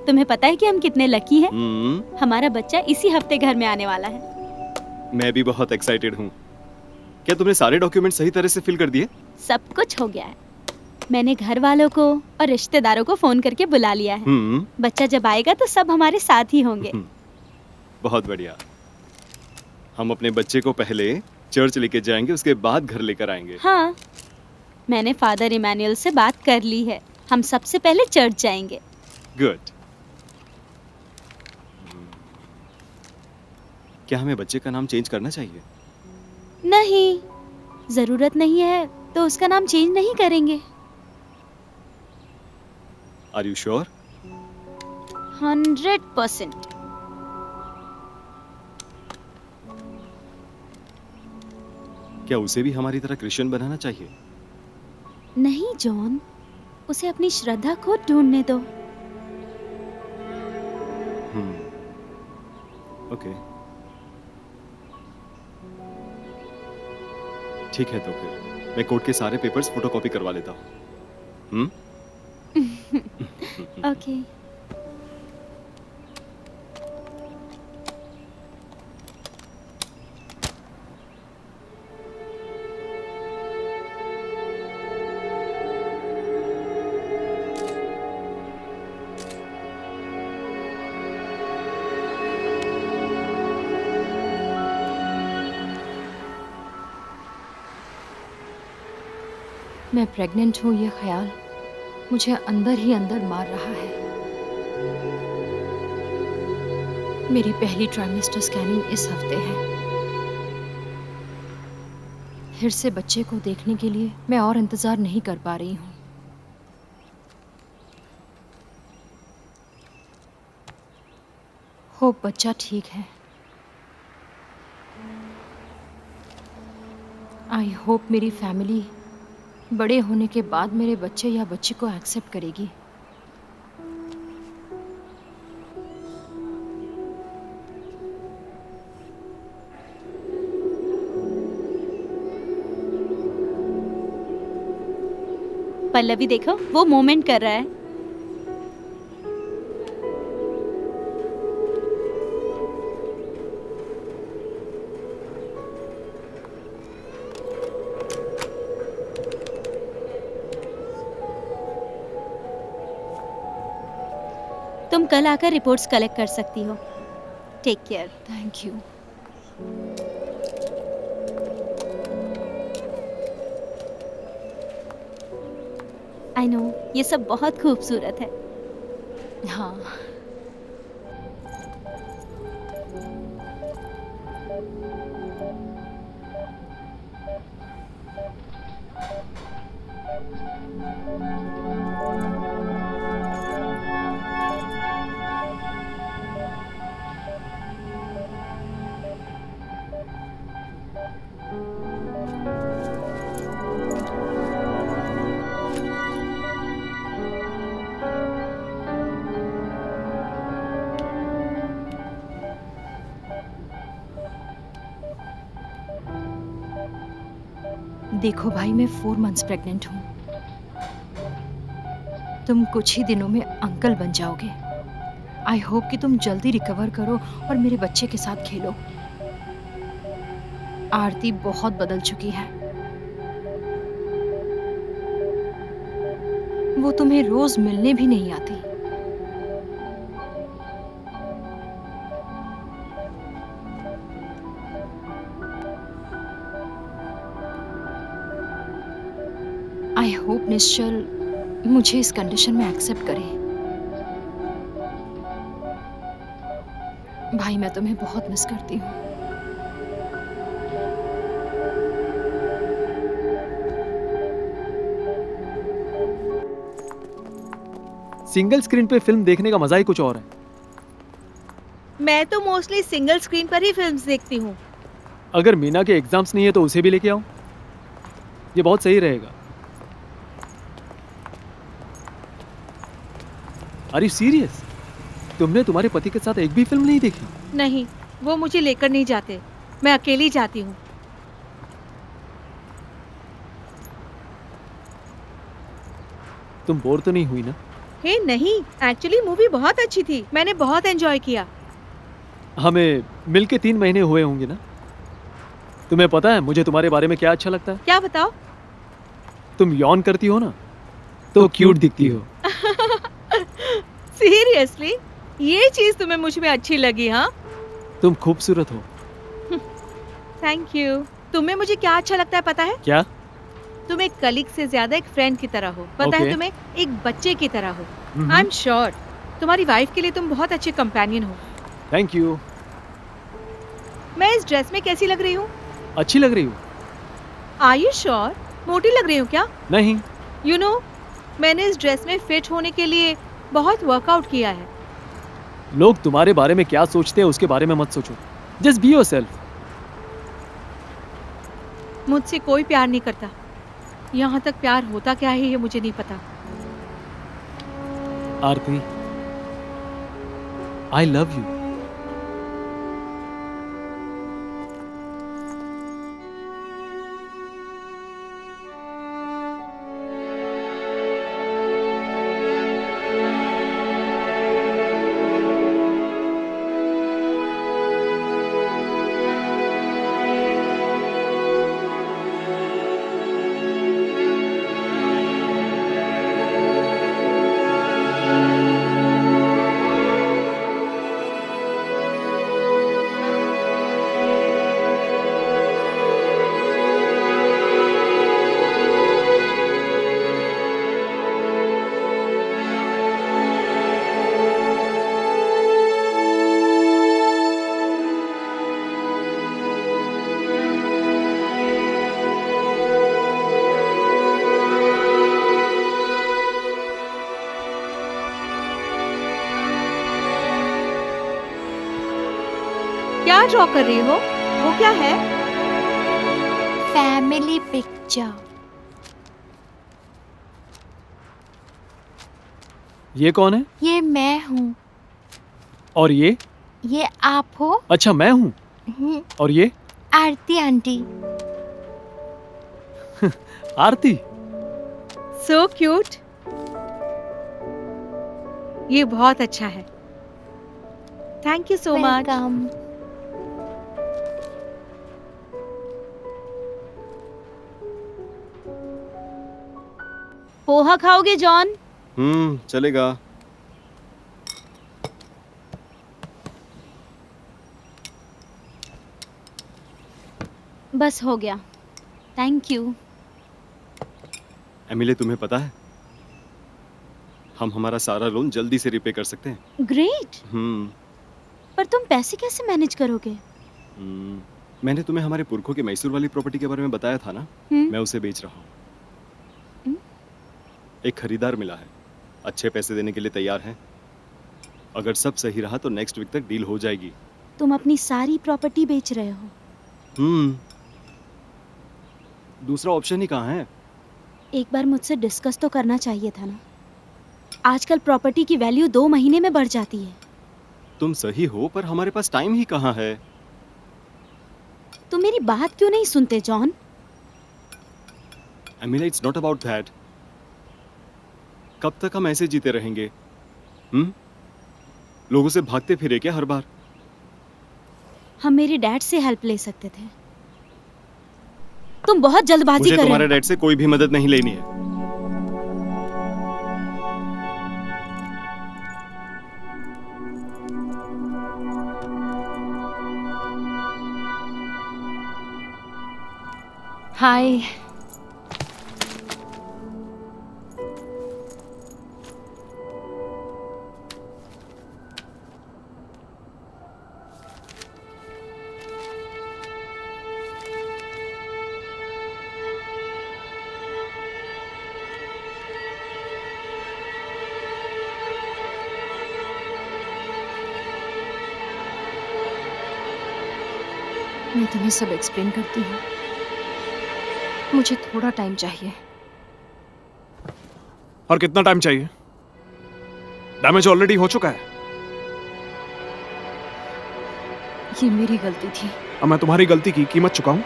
तुम्हें पता है कि हम कितने लकी हैं? हम्म, हमारा बच्चा इसी हफ्ते घर में आने वाला है। मैं भी बहुत एक्साइटेड हूँ। क्या तुमने सारे डॉक्यूमेंट सही तरह से फिल कर दिए? सब कुछ हो गया है। मैंने घर वालों को और रिश्तेदारों को फोन करके बुला लिया है। बच्चा जब आएगा तो सब हमारे साथ ही होंगे। बहुत बढ़िया। हम अपने बच्चे को पहले चर्च लेके जाएंगे, उसके बाद घर लेकर आएंगे। हाँ, मैंने फादर इमैनुअल से बात कर ली है। हम सबसे पहले चर्च जाएंगे। गुड। क्या हमें बच्चे का नाम चेंज करना चाहिए? नहीं, जरूरत नहीं है तो उसका नाम चेंज नहीं करेंगे। Are you sure? 100%। क्या उसे भी हमारी तरह क्रिश्चियन बनाना चाहिए? नहीं जॉन, उसे अपनी श्रद्धा को ढूंढने दो। ओके, ठीक है। तो फिर मैं कोर्ट के सारे पेपर्स फोटोकॉपी करवा लेता हूँ। ओके। मैं प्रेग्नेंट हूँ, ये ख्याल मुझे अंदर ही अंदर मार रहा है। मेरी पहली ट्राइमेस्टर स्कैनिंग इस हफ्ते है। फिर से बच्चे को देखने के लिए मैं और इंतजार नहीं कर पा रही हूँ। होप बच्चा ठीक है। आई होप मेरी फैमिली बड़े होने के बाद मेरे बच्चे या बच्ची को एक्सेप्ट करेगी। पल्लवी देखो, वो मोमेंट कर रहा है। तुम कल आकर रिपोर्ट्स कलेक्ट कर सकती हो। Take care. Thank you. I know, ये सब बहुत खूबसूरत है। हाँ, देखो भाई, मैं 4 मंथ्स प्रेग्नेंट हूँ। तुम कुछ ही दिनों में अंकल बन जाओगे। आई होप कि तुम जल्दी रिकवर करो और मेरे बच्चे के साथ खेलो। आरती बहुत बदल चुकी है। वो तुम्हें रोज मिलने भी नहीं आती। आई होप निश्चल मुझे इस कंडीशन में एक्सेप्ट करे। भाई मैं तुम्हें बहुत मिस करती हूँ। सिंगल स्क्रीन पे फिल्म देखने का मजा ही कुछ और है। मैं तो मोस्टली सिंगल स्क्रीन पर ही फिल्म्स देखती हूँ। अगर मीना के एग्जाम्स नहीं है तो उसे भी लेके आओ, ये बहुत सही रहेगा। Are you serious? तुमने तुम्हारे पति के साथ एक भी फिल्म नहीं देखी? नहीं, वो मुझे लेकर नहीं जाते, मैं अकेली जाती हूँ। तुम बोर तो नहीं हुई ना? हे नहीं, एक्चुअली मूवी बहुत अच्छी थी, मैंने बहुत एंजॉय किया। हमें मिलके 3 महीने हुए होंगे ना? तुम्हें पता है मुझे तुम्हारे बारे में क्या अच्छा लगता है? क्या बताओ? तुम यौन करती हो ना, तो क्यूट दिखती हो। सीरियसली, ये चीज तुम्हें मुझ में अच्छी लगी? हाँ, तुम खूबसूरत हो। Thank you. तुम्हें मुझे क्या अच्छा लगता है पता है? क्या? तुम एक कलीग से ज्यादा एक फ्रेंड की तरह हो। पता है Okay. तुम्हें, एक बच्चे की तरह हो। Mhm. आई एम श्योर तुम्हारी वाइफ के लिए तुम बहुत अच्छे कंपेनियन हो। Thank you. मैं इस ड्रेस में कैसी लग रही हूँ? अच्छी लग रही हो। Are you sure? मोटी लग रही हूँ क्या? नहीं, यू नो, मैंने इस ड्रेस में फिट होने के लिए बहुत वर्कआउट किया है। लोग तुम्हारे बारे में क्या सोचते हैं उसके बारे में मत सोचो। Just be yourself. मुझसे कोई प्यार नहीं करता। यहाँ तक प्यार होता क्या है ये मुझे नहीं पता। आरती, आई लव यू। क्या ड्रॉ कर रही हो? वो क्या है? Family picture. ये कौन है? ये मैं हूँ। और ये? ये आप हो? अच्छा, मैं हूँ। हम्म, और ये? Aarti aunty. Aarti. So cute. ये बहुत अच्छा है। Thank you so much. Welcome. Poha खाओगे जॉन? चलेगा। बस हो गया, थैंक यू। एमिले, तुम्हें पता है हम हमारा सारा लोन जल्दी से रिपे कर सकते हैं। ग्रेट। हम्म पर तुम पैसे कैसे मैनेज करोगे? मैंने तुम्हें हमारे पुरखों के मैसूर वाली प्रॉपर्टी के बारे में बताया था ना। मैं उसे बेच रहा हूँ। एक खरीदार मिला है, अच्छे पैसे देने के लिए तैयार है। अगर सब सही रहा तो नेक्स्ट वीक तक डील हो जाएगी। तुम अपनी सारी प्रॉपर्टी बेच रहे हो? दूसरा ऑप्शन ही कहाँ है? एक बार मुझसे डिस्कस तो करना चाहिए था ना। आजकल प्रॉपर्टी की वैल्यू 2 महीने में बढ़ जाती है। तुम सही हो, पर हमारे पास टाइम ही कहाँ है। तुम मेरी बात क्यों नहीं सुनते John? Emile, it's not about that. कब तक हम ऐसे जीते रहेंगे? लोगों से भागते फिरे क्या हर बार? हम मेरे डैड से हेल्प ले सकते थे। तुम बहुत जल्दबाजी मुझे कर रहे तुम्हारे हो। डैड से कोई भी मदद नहीं लेनी है। हाय। मैं तुम्हें सब एक्सप्लेन करती हूँ। मुझे थोड़ा टाइम चाहिए। और कितना टाइम चाहिए? डैमेज ऑलरेडी हो चुका है। ये मेरी गलती थी। अब मैं तुम्हारी गलती की कीमत चुकाऊं?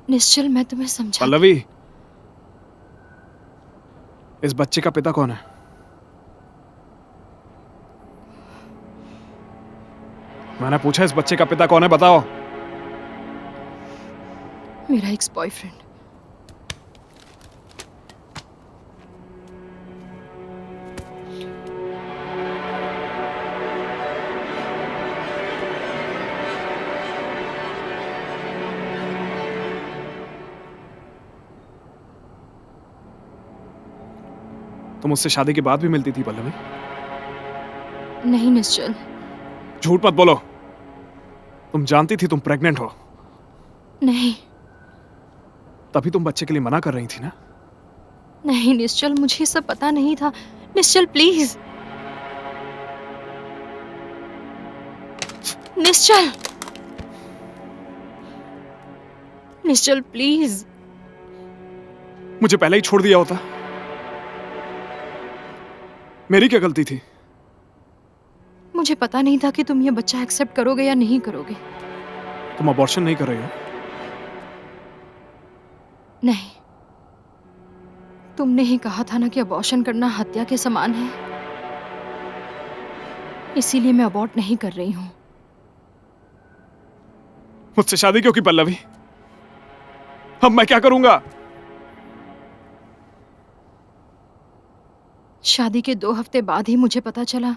निश्चल, मैं तुम्हें समझा। पल्लवी, इस बच्चे का पिता कौन है? मैंने पूछा इस बच्चे का पिता कौन है, बताओ। मेरा एक्स बॉयफ्रेंड। तुम उससे शादी के बाद भी मिलती थी पल्लवी? नहीं निश्चल। झूठ मत बोलो। तुम जानती थी तुम प्रेग्नेंट हो, नहीं तभी तुम बच्चे के लिए मना कर रही थी ना? नहीं निश्चल, मुझे ये सब पता नहीं था। निश्चल प्लीज। निश्चल, निश्चल प्लीज। मुझे पहले ही छोड़ दिया होता। मेरी क्या गलती थी? मुझे पता नहीं था कि तुम ये बच्चा एक्सेप्ट करोगे या नहीं करोगे। तुम अबॉर्शन नहीं कर रही हो? नहीं, तुमने ही कहा था ना कि अबॉर्शन करना हत्या के समान है। इसीलिए मैं अबॉर्ट नहीं कर रही हूं। मुझसे शादी क्यों की पल्लवी? अब मैं क्या करूंगा? शादी के 2 हफ्ते बाद ही मुझे पता चला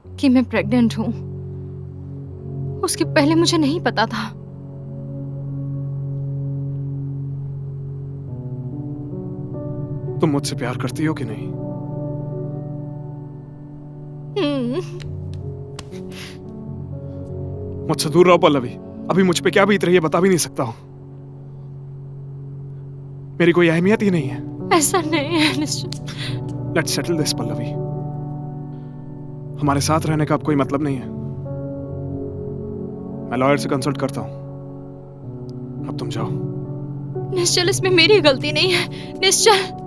कि मैं प्रेग्नेंट हूं। उसके पहले मुझे नहीं पता था। तुम मुझसे प्यार करती हो कि नहीं? हम्म, मुझसे दूर रहो पल्लवी। अभी मुझ पे क्या बीत रही है बता भी नहीं सकता हूं। मेरी कोई अहमियत ही नहीं है। ऐसा नहीं है Nishchal. Let's settle this Pallavi. हमारे साथ रहने का अब कोई मतलब नहीं है। मैं लॉयर से कंसल्ट करता हूं। अब तुम जाओ। निश्चल, इसमें मेरी गलती नहीं है। निश्चल,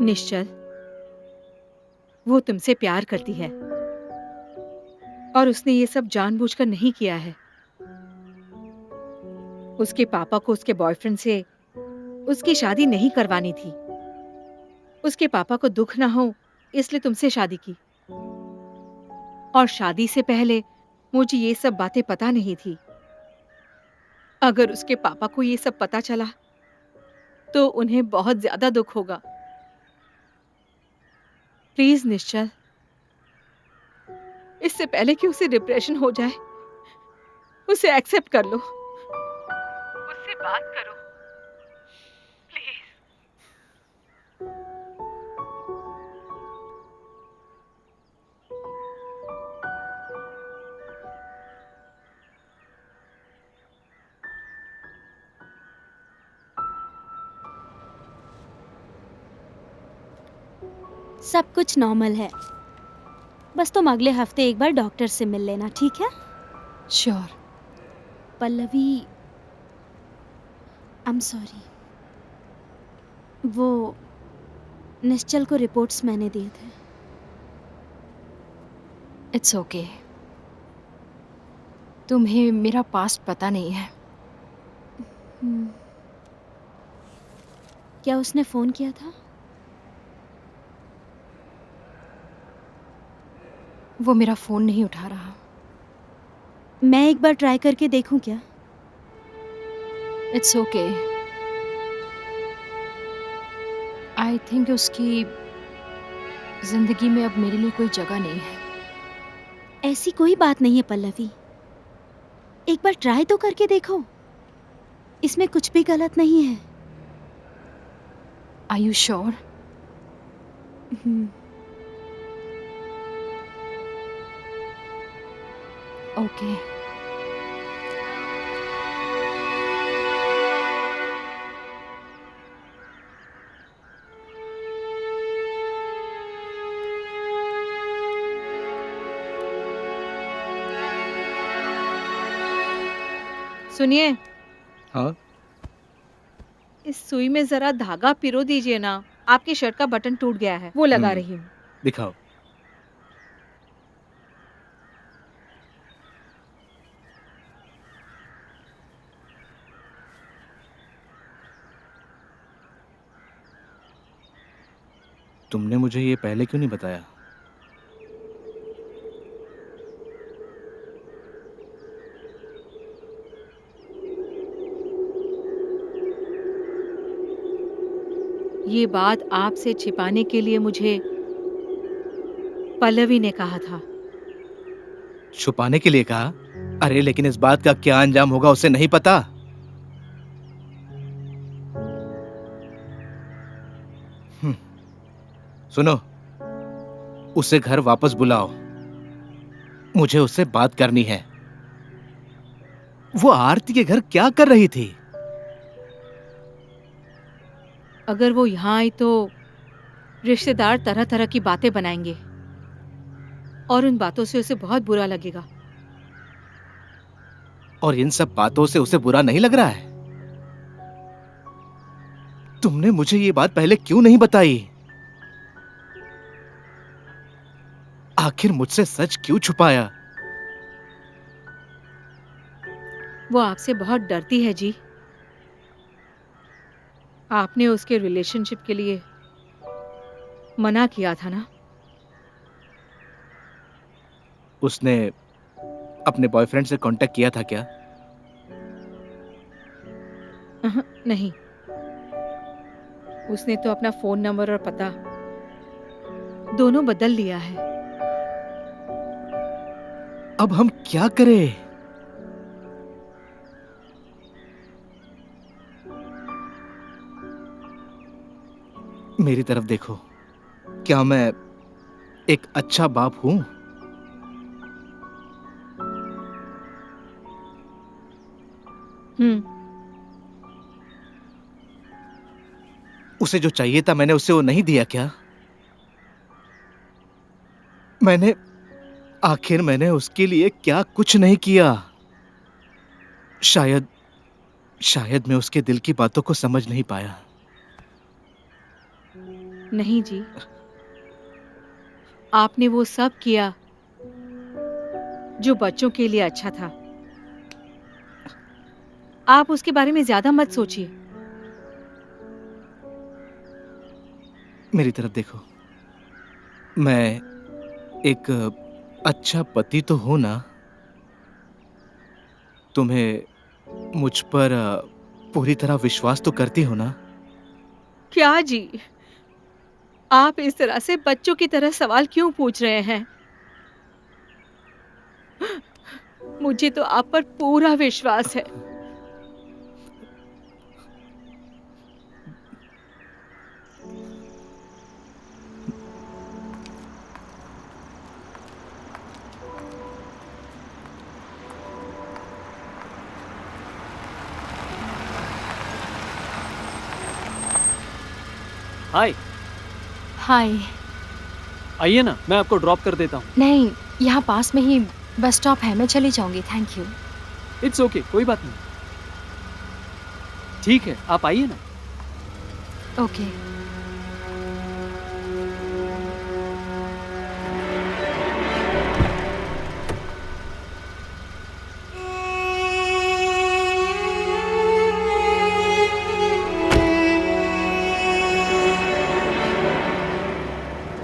निश्चल, वो तुमसे प्यार करती है और उसने ये सब जानबूझकर नहीं किया है। उसके पापा को उसके बॉयफ्रेंड से उसकी शादी नहीं करवानी थी। उसके पापा को दुख ना हो इसलिए तुमसे शादी की। और शादी से पहले मुझे ये सब बातें पता नहीं थी। अगर उसके पापा को ये सब पता चला तो उन्हें बहुत ज्यादा दुख होगा। प्लीज निश्चल, इससे पहले कि उसे डिप्रेशन हो जाए, उसे एक्सेप्ट कर लो। उससे बात करो प्लीज। सब कुछ नॉर्मल है। बस तुम अगले हफ्ते एक बार डॉक्टर से मिल लेना, ठीक है? Sure. Pallavi, I am sorry. वो निश्चल को रिपोर्ट्स मैंने दिए थे। It's okay. तुम्हें मेरा पास्ट पता नहीं है। क्या उसने फोन किया था? वो मेरा फोन नहीं उठा रहा। मैं एक बार ट्राई करके देखूं क्या? It's okay. आई थिंक उसकी जिंदगी में अब मेरे लिए कोई जगह नहीं है। ऐसी कोई बात नहीं है पल्लवी। एक बार ट्राई तो करके देखो। इसमें कुछ भी गलत नहीं है। Are you sure? ओके। सुनिए, हाँ, इस सुई में जरा धागा पिरो दीजिए ना। आपकी शर्ट का बटन टूट गया है, वो लगा रही हूँ। दिखाओ। तुमने मुझे ये पहले क्यों नहीं बताया? ये बात आपसे छिपाने के लिए मुझे पल्लवी ने कहा था। छुपाने के लिए कहा? अरे लेकिन इस बात का क्या अंजाम होगा उसे नहीं पता। सुनो, उसे घर वापस बुलाओ। मुझे उससे बात करनी है। वो आरती के घर क्या कर रही थी? अगर वो यहाँ आई तो रिश्तेदार तरह तरह की बातें बनाएंगे और उन बातों से उसे बहुत बुरा लगेगा। और इन सब बातों से उसे बुरा नहीं लग रहा है? तुमने मुझे ये बात पहले क्यों नहीं बताई? आखिर मुझसे सच क्यों छुपाया? वो आपसे बहुत डरती है जी। आपने उसके रिलेशनशिप के लिए मना किया था ना? उसने अपने बॉयफ्रेंड से कांटेक्ट किया था क्या? नहीं, उसने तो अपना फोन नंबर और पता दोनों बदल लिया है। अब हम क्या करें? मेरी तरफ देखो। क्या मैं एक अच्छा बाप हूं? उसे जो चाहिए था मैंने उसे वो नहीं दिया क्या? आखिर मैंने उसके लिए क्या कुछ नहीं किया? शायद शायद मैं उसके दिल की बातों को समझ नहीं पाया। नहीं जी, आपने वो सब किया जो बच्चों के लिए अच्छा था। आप उसके बारे में ज्यादा मत सोचिए। मेरी तरफ देखो। मैं एक अच्छा पति तो हूं ना? तुम्हें मुझ पर पूरी तरह विश्वास तो करती हो ना? क्या जी, आप इस तरह से बच्चों की तरह सवाल क्यों पूछ रहे हैं? मुझे तो आप पर पूरा विश्वास है। हाय, हाय। आइए ना, मैं आपको ड्रॉप कर देता हूँ। नहीं, यहाँ पास में ही बस स्टॉप है, मैं चली जाऊंगी, थैंक यू। इट्स ओके, कोई बात नहीं। ठीक है, आप आइए ना। ओके।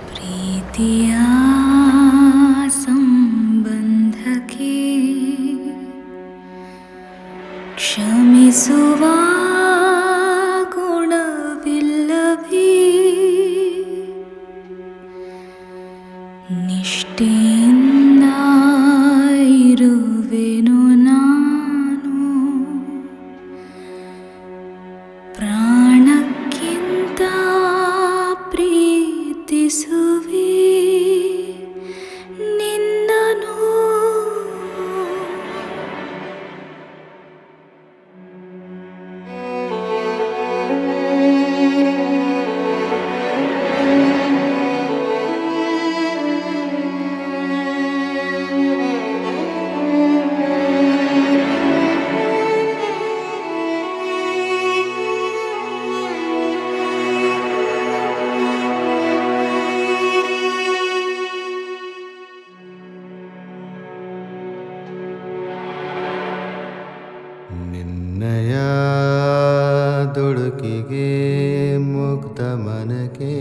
प्रीतिया ಸಂಬಂಧಕ್ಕೆ ಕ್ಷಮಿಸುವ ಗುಣವಿಲ್ಲವೇ ನಿಷ್ಠೆಯಿಂದ ಇರುವೆನು ನಾನು ಪ್ರಾಣಕ್ಕಿಂತ ಪ್ರೀತಿಸುವೆ ನನಗೆ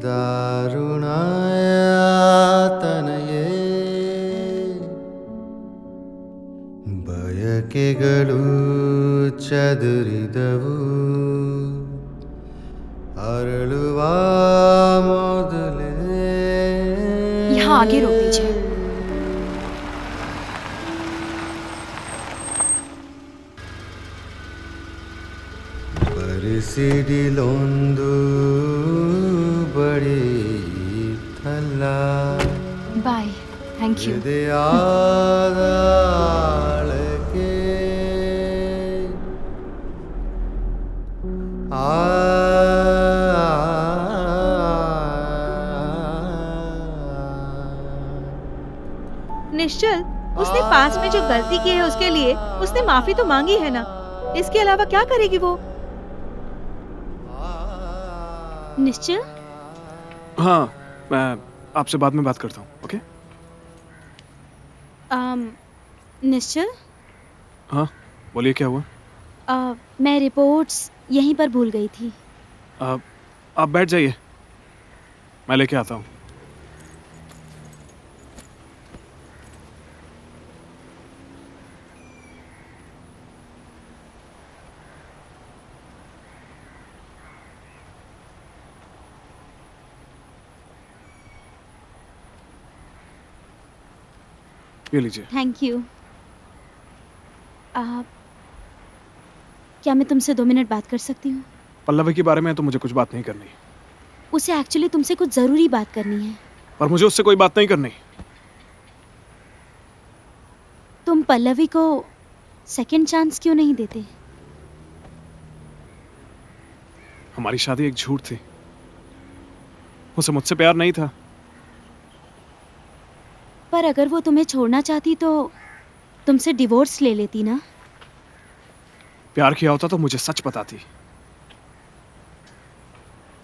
ದಾರುಣಾಯಾತನೆಯೇ ಬಯಕೆಗಳು ಚದುರಿದವು ಅರಳುವ ಮೊದಲೇ यहाँ आगे रोक दीजिए। ಬರಿಸಿಡಿಲೊಂದು ಬಡಿತಲ್ಲ बाय, थैंक यू। ಎದೆಯಾದ ಆಳಕ್ಕೆ ಆ निश्चल, उसने पास में जो गलती की है उसके लिए उसने माफी तो मांगी है ना, इसके अलावा क्या करेगी वो? निश्चल, हाँ, मैं आपसे बाद में बात करता हूँ, ओके? निश्चल, हाँ, बोलिए क्या हुआ? मैं रिपोर्ट्स यहीं पर भूल गई थी। आप बैठ जाइए, मैं लेके आता हूँ। ये लीजिए। Thank you. क्या मैं तुमसे 2 मिनट बात कर सकती हूँ? पल्लवी के बारे में तो मुझे कुछ बात नहीं करनी, उसे एक्चुअली तुमसे कुछ ज़रूरी बात करनी है। पर मुझे उससे कोई बात नहीं करनी। तुम पल्लवी को सेकंड चांस क्यों नहीं देते? हमारी शादी एक झूठ थी, उसे मुझसे प्यार नहीं था। पर अगर वो तुम्हें छोड़ना चाहती तो तुमसे डिवोर्स ले लेती ना। प्यार किया होता तो मुझे सच बताती।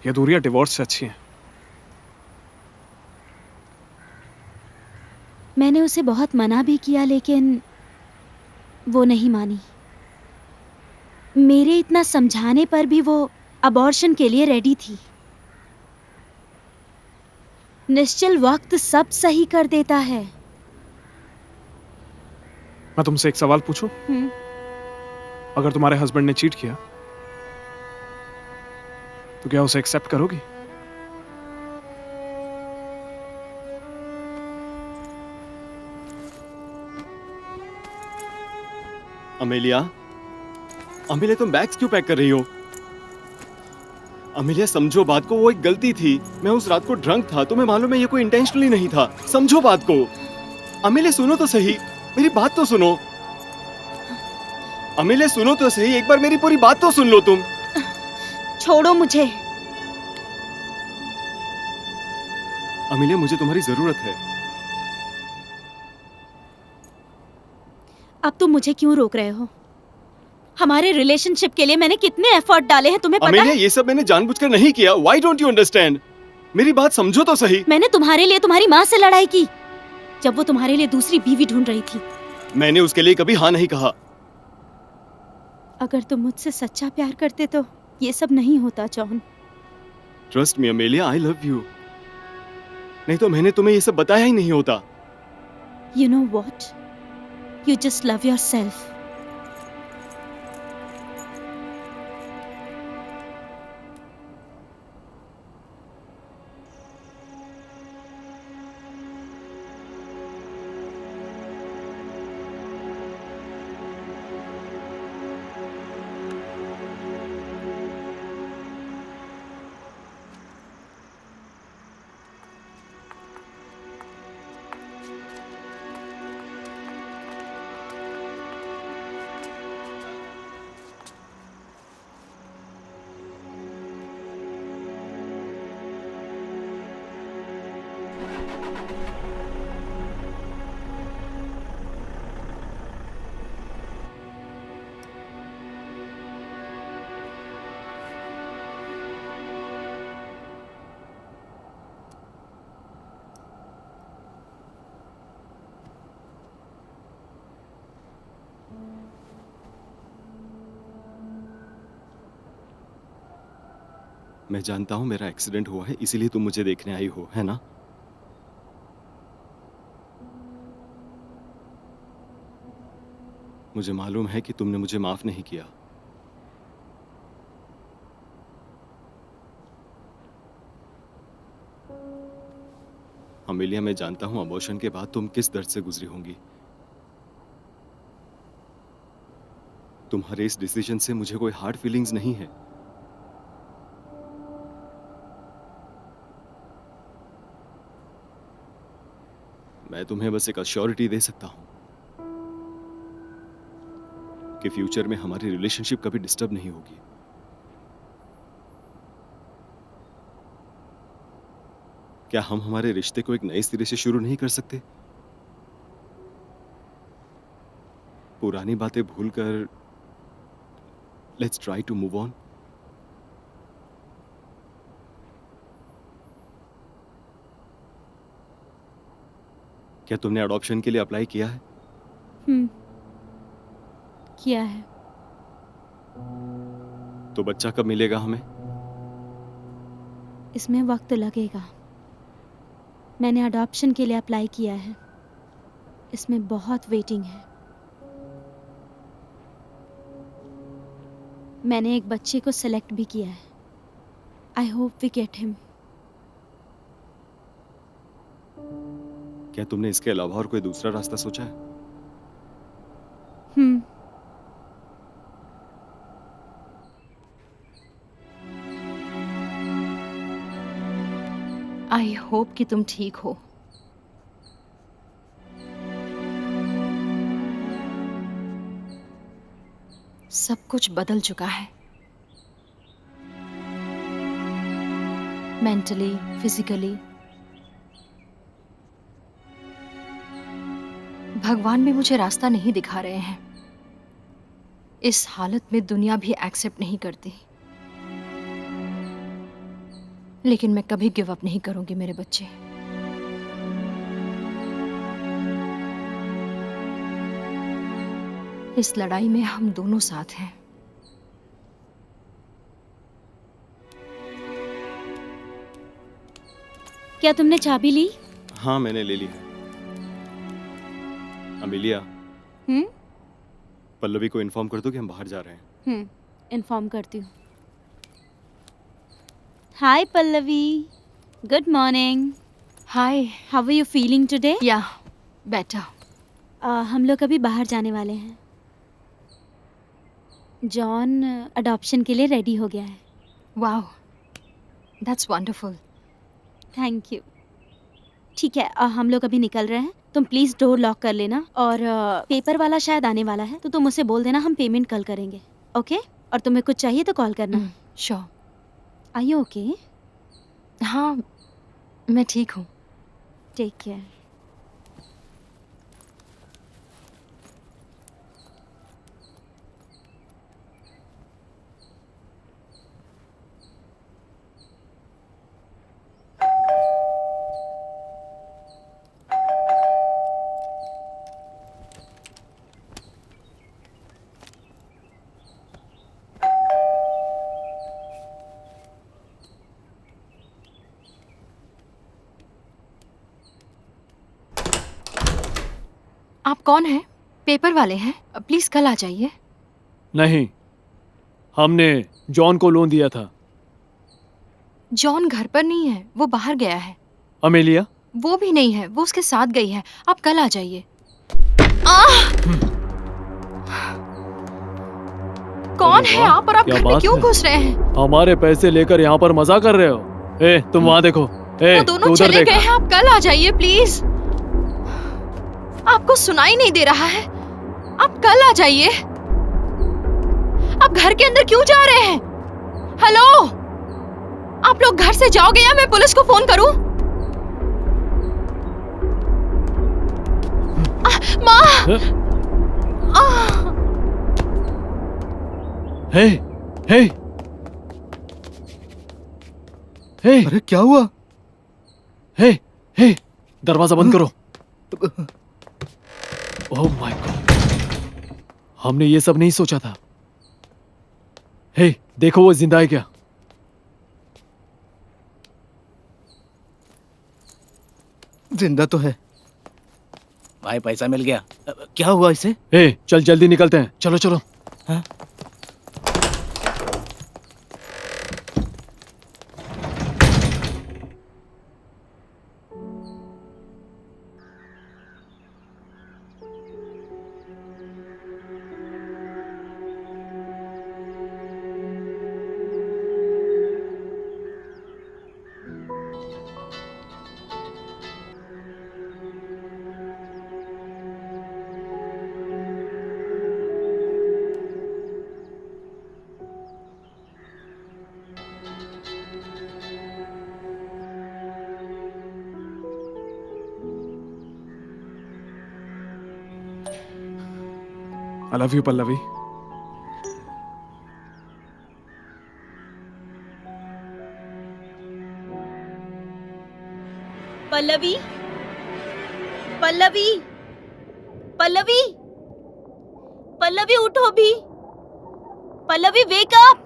ये दूरियां डिवोर्स से अच्छी हैं। मैंने उसे बहुत मना भी किया लेकिन वो नहीं मानी। मेरे इतना समझाने पर भी वो अबॉर्शन के लिए रेडी थी। निश्चल, वक्त सब सही कर देता है। मैं तुमसे एक सवाल पूछूं? अगर तुम्हारे हस्बैंड ने चीट किया तो क्या उसे एक्सेप्ट करोगी? अमेलिया, अमेलिया तुम बैग्स क्यों पैक कर रही हो? अमेलिया समझो बात को, वो एक गलती थी। मैं उस रात को ड्रंक था, तुम्हें मालूम है ये कोई इंटेंशनली नहीं था। समझो बात को। अमेलिया सुनो तो सही, मेरी बात तो सुनो। अमेलिया सुनो तो सही, एक बार मेरी पूरी बात तो सुन लो तुम। छोड़ो मुझे। अमेलिया मुझे तुम्हारी जरूरत है। अब तुम मुझे क्यों रोक रहे हो? हमारे रिलेशनशिप के लिए मैंने कितने एफर्ट डाले हैं तुम्हें पता अमेलिया है? ये सब मैंने जानबूझकर नहीं किया। Why don't you understand? मेरी बात समझो तो सही। मैंने तुम्हारे लिए तुम्हारी माँ से लड़ाई की जब वो तुम्हारे लिए दूसरी बीवी ढूंढ रही थी। मैंने उसके लिए कभी हाँ नहीं कहा। अगर तुम मुझसे सच्चा प्यार करते तो ये सब नहीं होता John. Trust me Amelia, I love you. नहीं तो मैंने तुम्हें ये सब बताया ही नहीं होता। You know what, you just love yourself. मैं जानता हूं मेरा एक्सीडेंट हुआ है, इसीलिए तुम मुझे देखने आई हो, है ना? मुझे मालूम है कि तुमने मुझे माफ नहीं किया। अमेलिया, मैं जानता हूं अबॉर्शन के बाद तुम किस दर्द से गुजरी होंगी। तुम्हारे इस डिसीजन से मुझे कोई हार्ड फीलिंग्स नहीं है। मैं तुम्हें बस एक अश्योरिटी दे सकता हूं कि फ्यूचर में हमारी रिलेशनशिप कभी डिस्टर्ब नहीं होगी। क्या हम हमारे रिश्ते को एक नए सिरे से शुरू नहीं कर सकते? पुरानी बातें भूलकर let's try to move on. क्या तुमने अडॉप्शन के लिए अप्लाई किया है? किया है। तो बच्चा कब मिलेगा हमें? इसमें वक्त लगेगा। मैंने अडॉप्शन के लिए अप्लाई किया है। इसमें बहुत वेटिंग है। मैंने एक बच्चे को सेलेक्ट भी किया है। I hope we get him. क्या तुमने इसके अलावा और कोई दूसरा रास्ता सोचा है? आई होप कि तुम ठीक हो। सब कुछ बदल चुका है, मेंटली, फिजिकली। भगवान भी मुझे रास्ता नहीं दिखा रहे हैं। इस हालत में दुनिया भी एक्सेप्ट नहीं करती। लेकिन मैं कभी गिव अप नहीं करूंगी मेरे बच्चे। इस लड़ाई में हम दोनों साथ हैं। क्या तुमने चाबी ली? हाँ, मैंने ले ली है। अमेलिया, पल्लवी को इन्फॉर्म कर दो कि हम बाहर जा रहे हैं। इन्फॉर्म करती हूँ। Hi Pallavi, good morning. Hi, how are you feeling today? Yeah better. हम लोग अभी बाहर जाने वाले हैं। जॉन अडॉप्शन के लिए रेडी हो गया है। Wow, that's wonderful. Thank you. ठीक है, हम लोग अभी निकल रहे हैं। तुम प्लीज़ डोर लॉक कर लेना। और पेपर वाला शायद आने वाला है, तो तुम उसे बोल देना हम पेमेंट कल करेंगे। ओके? और तुम्हें कुछ चाहिए तो कॉल करना। श्योर। Are you okay? हाँ, मैं ठीक हूँ। Take care. आप कौन हैं? पेपर वाले हैं? प्लीज कल आ जाइए। नहीं, हमने जॉन को लोन दिया था। जॉन घर पर नहीं है, वो बाहर गया है। अमेलिया? वो भी नहीं है, वो उसके साथ गई है। आप कल आ जाइए। कौन है आप और आप क्या घर में बात क्यों है? घुस रहे हैं? हमारे पैसे लेकर यहाँ पर मजा कर रहे हो? ए, तुम वहाँ देखो। ए, वो तू दोनों उधर चले देख। गए हैं। आप कल आ जाइए प्लीज। आपको सुनाई नहीं दे रहा है? आप कल आ जाइए। आप घर के अंदर क्यों जा रहे हैं? हेलो, आप लोग घर से जाओगे या मैं पुलिस को फोन करूं? माँ! हे, हे, हे, अरे क्या हुआ? हे, हे, दरवाजा बंद करो। ओह माय गॉड, हमने ये सब नहीं सोचा था। हे, देखो वो जिंदा है क्या? जिंदा तो है। भाई पैसा मिल गया। क्या हुआ इसे? ए, चल जल्दी निकलते हैं, चलो चलो। हाँ? I love you, Pallavi. Pallavi, Pallavi, Pallavi, Pallavi उठो भी। Pallavi wake up.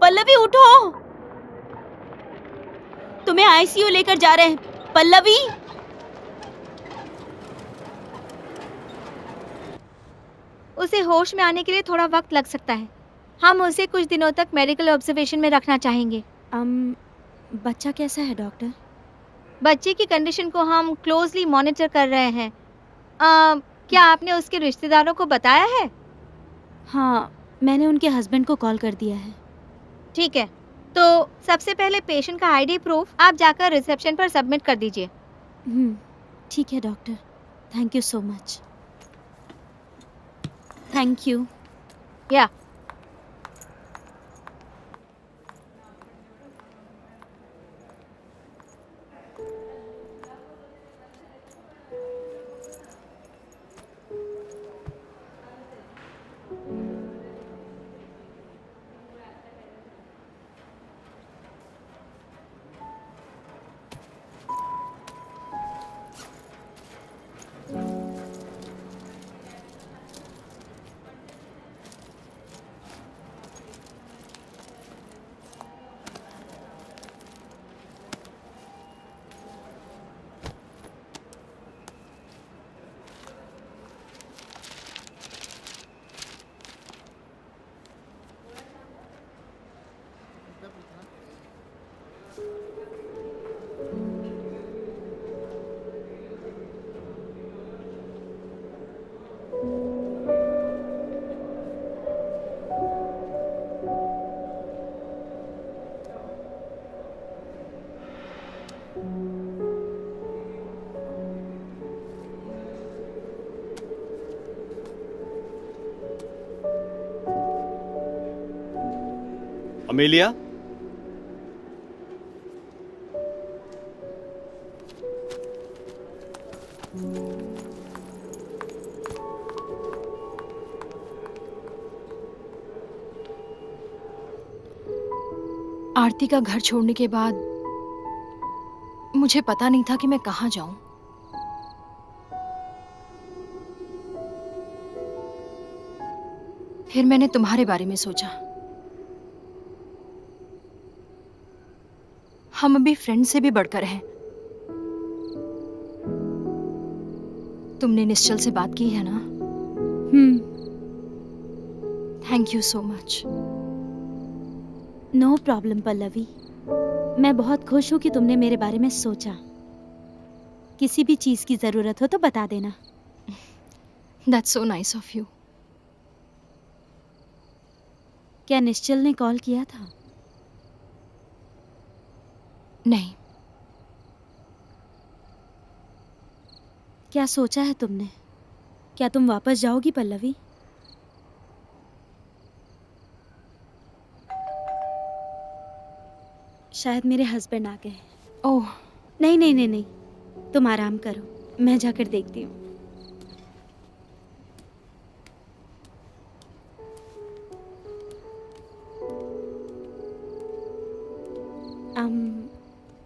पल्लवी उठो, तुम्हें आईसीयू लेकर जा रहे हैं। पल्लवी, उसे होश में आने के लिए थोड़ा वक्त लग सकता है। हम उसे कुछ दिनों तक मेडिकल ऑब्जर्वेशन में रखना चाहेंगे। बच्चा कैसा है डॉक्टर? बच्चे की कंडीशन को हम क्लोजली मॉनिटर कर रहे हैं। क्या आपने उसके रिश्तेदारों को बताया है? हाँ, मैंने उनके हस्बैंड को कॉल कर दिया है। ठीक है, तो सबसे पहले पेशेंट का आईडी प्रूफ आप जाकर रिसेप्शन पर सबमिट कर दीजिए। ठीक है doctor, thank you so much. Thank you. या अमेलिया, आरती का घर छोड़ने के बाद मुझे पता नहीं था कि मैं कहाँ जाऊं। फिर मैंने तुम्हारे बारे में सोचा। हम अभी फ्रेंड से भी बढ़कर हैं। तुमने निश्चल से बात की है ना? Thank you so much. No problem Pallavi, मैं बहुत खुश हूँ कि तुमने मेरे बारे में सोचा। किसी भी चीज की जरूरत हो तो बता देना। That's so nice of you. क्या निश्चल ने कॉल किया था? नहीं। क्या सोचा है तुमने? क्या तुम वापस जाओगी पल्लवी? शायद मेरे हस्बैंड आ गए। ओह नहीं नहीं नहीं नहीं, तुम आराम करो, मैं जाकर देखती हूँ।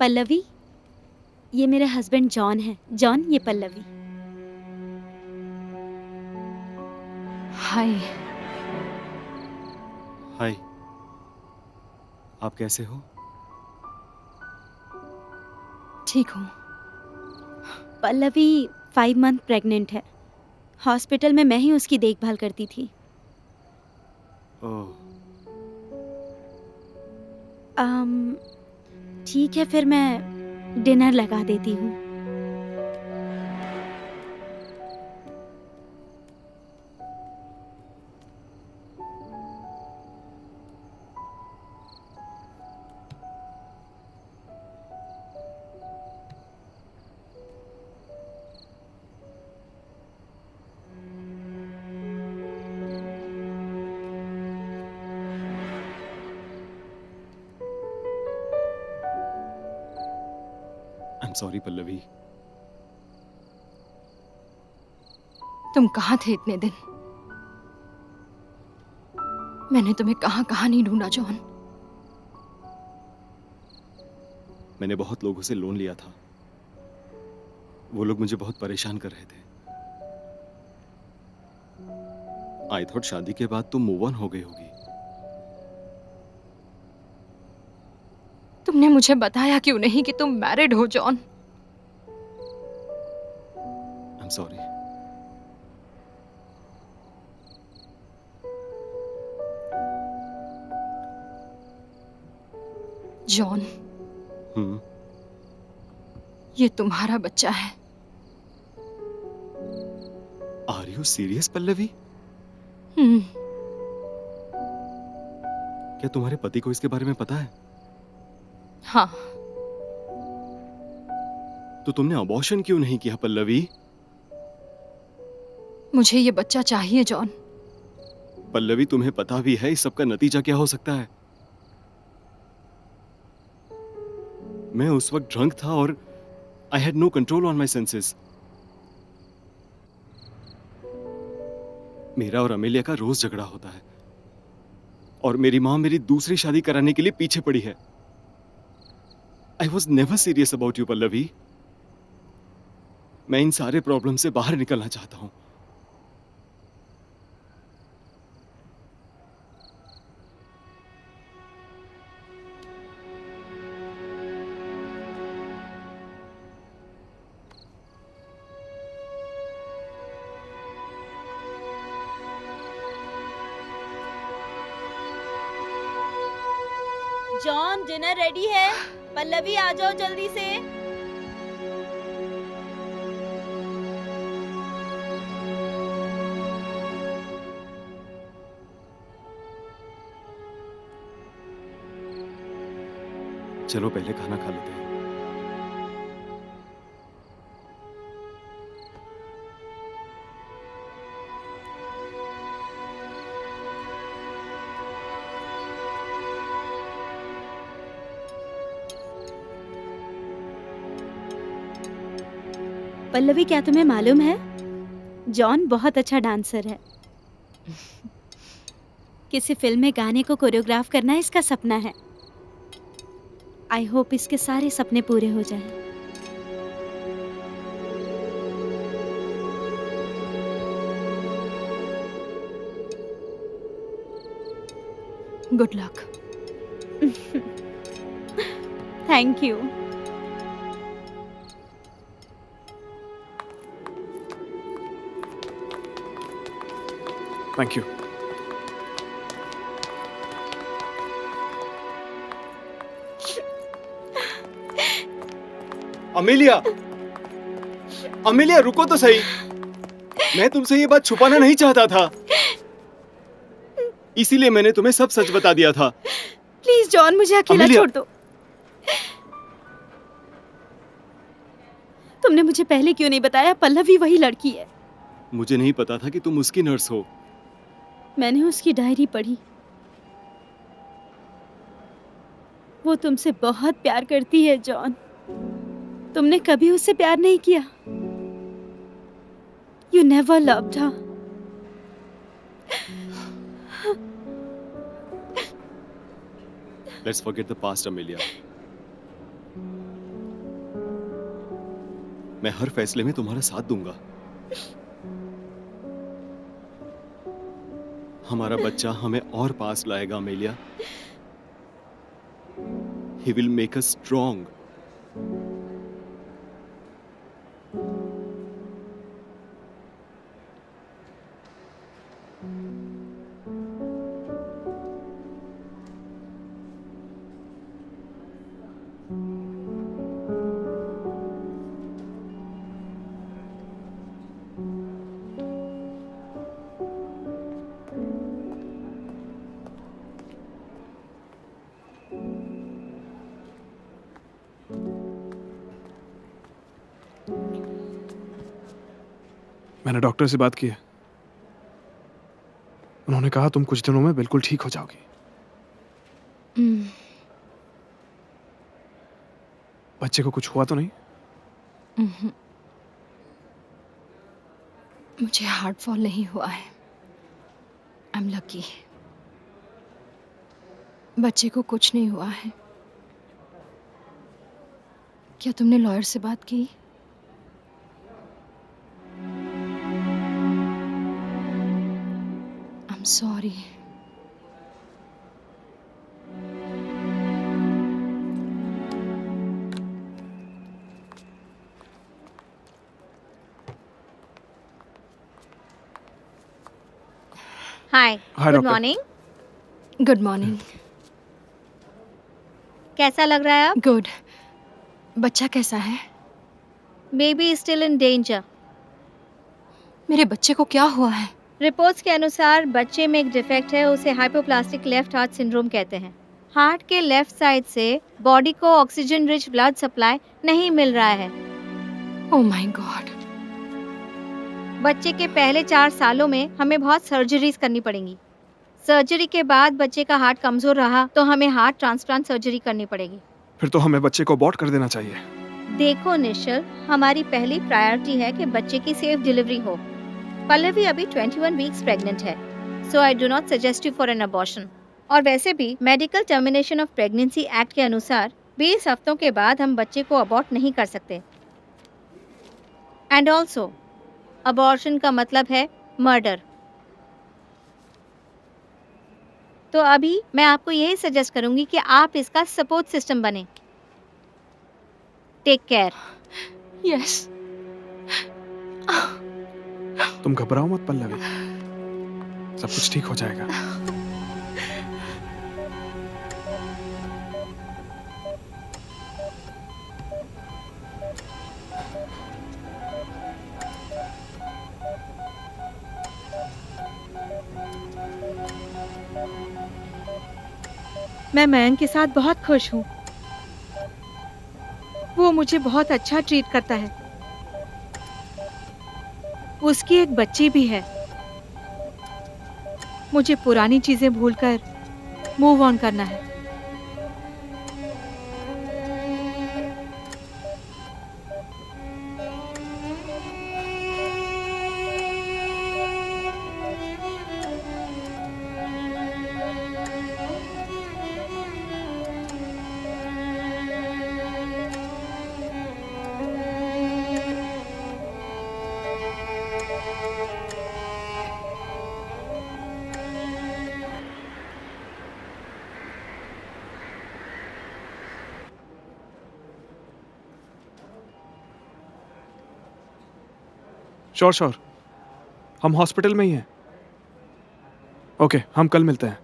पल्लवी, ये मेरे हस्बैंड जॉन है। जॉन, ये पल्लवी। हाय। हाय, आप कैसे हो? ठीक हूँ। पल्लवी 5 मंथ प्रेग्नेंट है। हॉस्पिटल में मैं ही उसकी देखभाल करती थी। ओह, ठीक है, फिर मैं डिनर लगा देती हूँ। आई एम सॉरी पल्लवी। तुम कहाँ थे इतने दिन? मैंने तुम्हें कहाँ कहाँ नहीं ढूंढा जॉन। मैंने बहुत लोगों से लोन लिया था, वो लोग मुझे बहुत परेशान कर रहे थे। आई थॉट शादी के बाद तुम मूव ऑन हो गई होगी। तुमने मुझे बताया क्यों नहीं कि तुम मैरिड हो John? I am sorry. John, ये तुम्हारा बच्चा है। Are you serious Pallavi? क्या तुम्हारे पति को इसके बारे में पता है? हाँ। तो तुमने अबॉर्शन क्यों नहीं किया पल्लवी? मुझे ये बच्चा चाहिए जॉन। पल्लवी, तुम्हें पता भी है इस सब का नतीजा क्या हो सकता है? मैं उस वक्त ड्रंक था और I had no control on my senses. मेरा और अमेलिया का रोज झगड़ा होता है और मेरी माँ मेरी दूसरी शादी कराने के लिए पीछे पड़ी है। I was never serious about you Pallavi. मैं इन सारे प्रॉब्लम से बाहर निकलना चाहता हूं। जॉन, डिनर रेडी है। पल्लवी आ जाओ जल्दी से। चलो पहले खाना खा लेते हैं। पल्लवी, क्या तुम्हें मालूम है, जॉन बहुत अच्छा डांसर है। किसी फिल्म में गाने को कोरियोग्राफ करना इसका सपना है। आई होप इसके सारे सपने पूरे हो जाएं। Good luck. Thank you. Thank you. Amelia, Amelia रुको तो सही। मैं तुमसे ये बात छुपाना नहीं चाहता था, इसीलिए मैंने तुम्हें सब सच बता दिया था। प्लीज जॉन, मुझे अकेला अमेलिया। छोड़ दो। तुमने मुझे पहले क्यों नहीं बताया? पल्लवी वही लड़की है। मुझे नहीं पता था कि तुम उसकी नर्स हो। मैंने उसकी डायरी पढ़ी। वो तुमसे बहुत प्यार करती है जॉन। तुमने कभी उससे प्यार नहीं किया। You never loved her. Let's forget the past, Amelia. मैं हर फैसले में तुम्हारा साथ दूंगा। हमारा बच्चा हमें और पास लाएगा Amelia. He will make us strong. मैंने डॉक्टर से बात की है। उन्होंने कहा तुम कुछ दिनों में बिल्कुल ठीक हो जाओगी। हम्म, बच्चे को कुछ हुआ तो नहीं? हम्म, मुझे हार्ट फॉल नहीं हुआ है। I am lucky. बच्चे को कुछ नहीं हुआ है। क्या तुमने लॉयर से बात की? आई am sorry. Hi, hi good doctor. Morning. Good morning. कैसा लग रहा है अब? गुड। बच्चा कैसा है? Baby still in danger. मेरे बच्चे को क्या हुआ है? रिपोर्ट्स के अनुसार बच्चे में एक डिफेक्ट है, उसे हाइपोप्लास्टिक लेफ्ट हार्ट सिंड्रोम कहते हैं। हार्ट के लेफ्ट साइड से बॉडी को ऑक्सीजन रिच ब्लड सप्लाई नहीं मिल रहा है। Oh my God. बच्चे के पहले 4 सालों में हमें बहुत सर्जरीज करनी पड़ेंगी। सर्जरी के बाद बच्चे का हार्ट कमजोर रहा तो हमें हार्ट ट्रांसप्लांट सर्जरी करनी पड़ेगी। फिर तो हमें बच्चे को अबॉर्ट कर देना चाहिए। देखो निश्चल, हमारी पहली प्रायोरिटी है कि बच्चे की सेफ डिलीवरी हो। पल्लवी अभी 21 वीक्स प्रेग्नेंट है, so I do not suggest you for an abortion. और वैसे भी medical termination of pregnancy act के अनुसार 20 हफ्तों के बाद हम बच्चे को अबॉर्ट नहीं कर सकते। एंड ऑल्सो अबॉर्शन का मतलब है मर्डर। तो अभी मैं आपको यही सजेस्ट करूंगी कि आप इसका सपोर्ट सिस्टम बने। Take care. यस। तुम घबराओ मत पल्लवी, सब कुछ ठीक हो जाएगा। मैं मयंक के साथ बहुत खुश हूँ। वो मुझे बहुत अच्छा ट्रीट करता है। उसकी एक बच्ची भी है। मुझे पुरानी चीजें भूलकर मूव ऑन करना है। श्योर श्योर, हम हॉस्पिटल में ही हैं। ओके, हम कल मिलते हैं।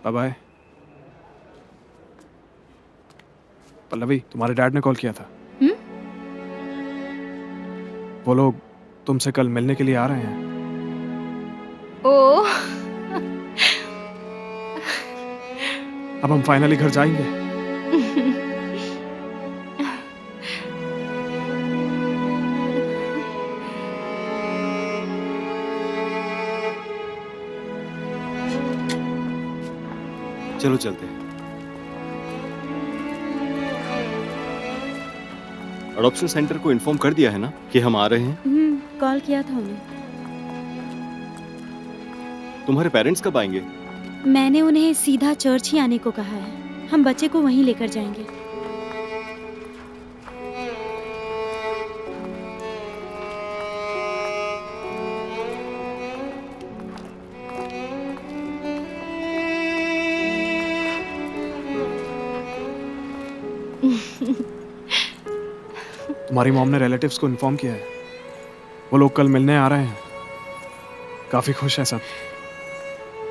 Bye bye. पल्लवी, तुम्हारे डैड ने कॉल किया था। वो लोग तुमसे कल मिलने के लिए आ रहे हैं। ओह। अब हम फाइनली घर जाएंगे। चलो चलते हैं। अडॉप्शन सेंटर को इन्फॉर्म कर दिया है ना कि हम आ रहे हैं? कॉल किया था उन्हें। तुम्हारे पेरेंट्स कब आएंगे? मैंने उन्हें सीधा चर्च ही आने को कहा है। हम बच्चे को वहीं लेकर जाएंगे। तुम्हारी मॉम ने रिलेटिव्स को इन्फॉर्म किया है। वो लोग कल मिलने आ रहे हैं। काफी खुश है सब।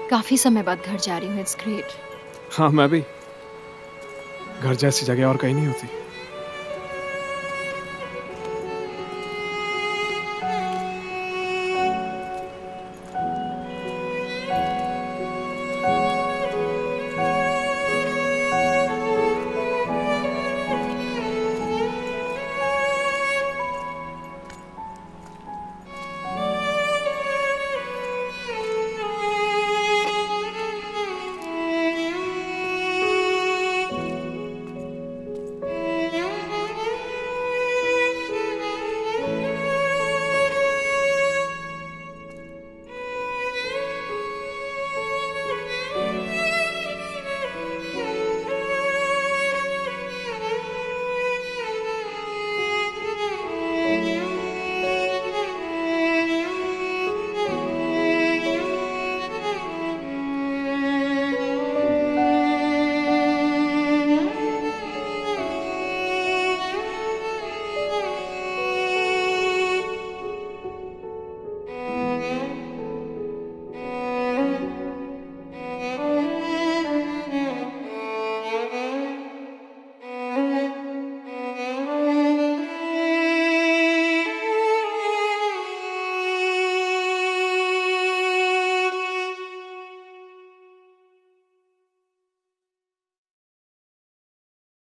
काफी समय बाद घर जा रही हूँ। It's great. हाँ, मैं भी। घर जैसी जगह और कहीं नहीं होती।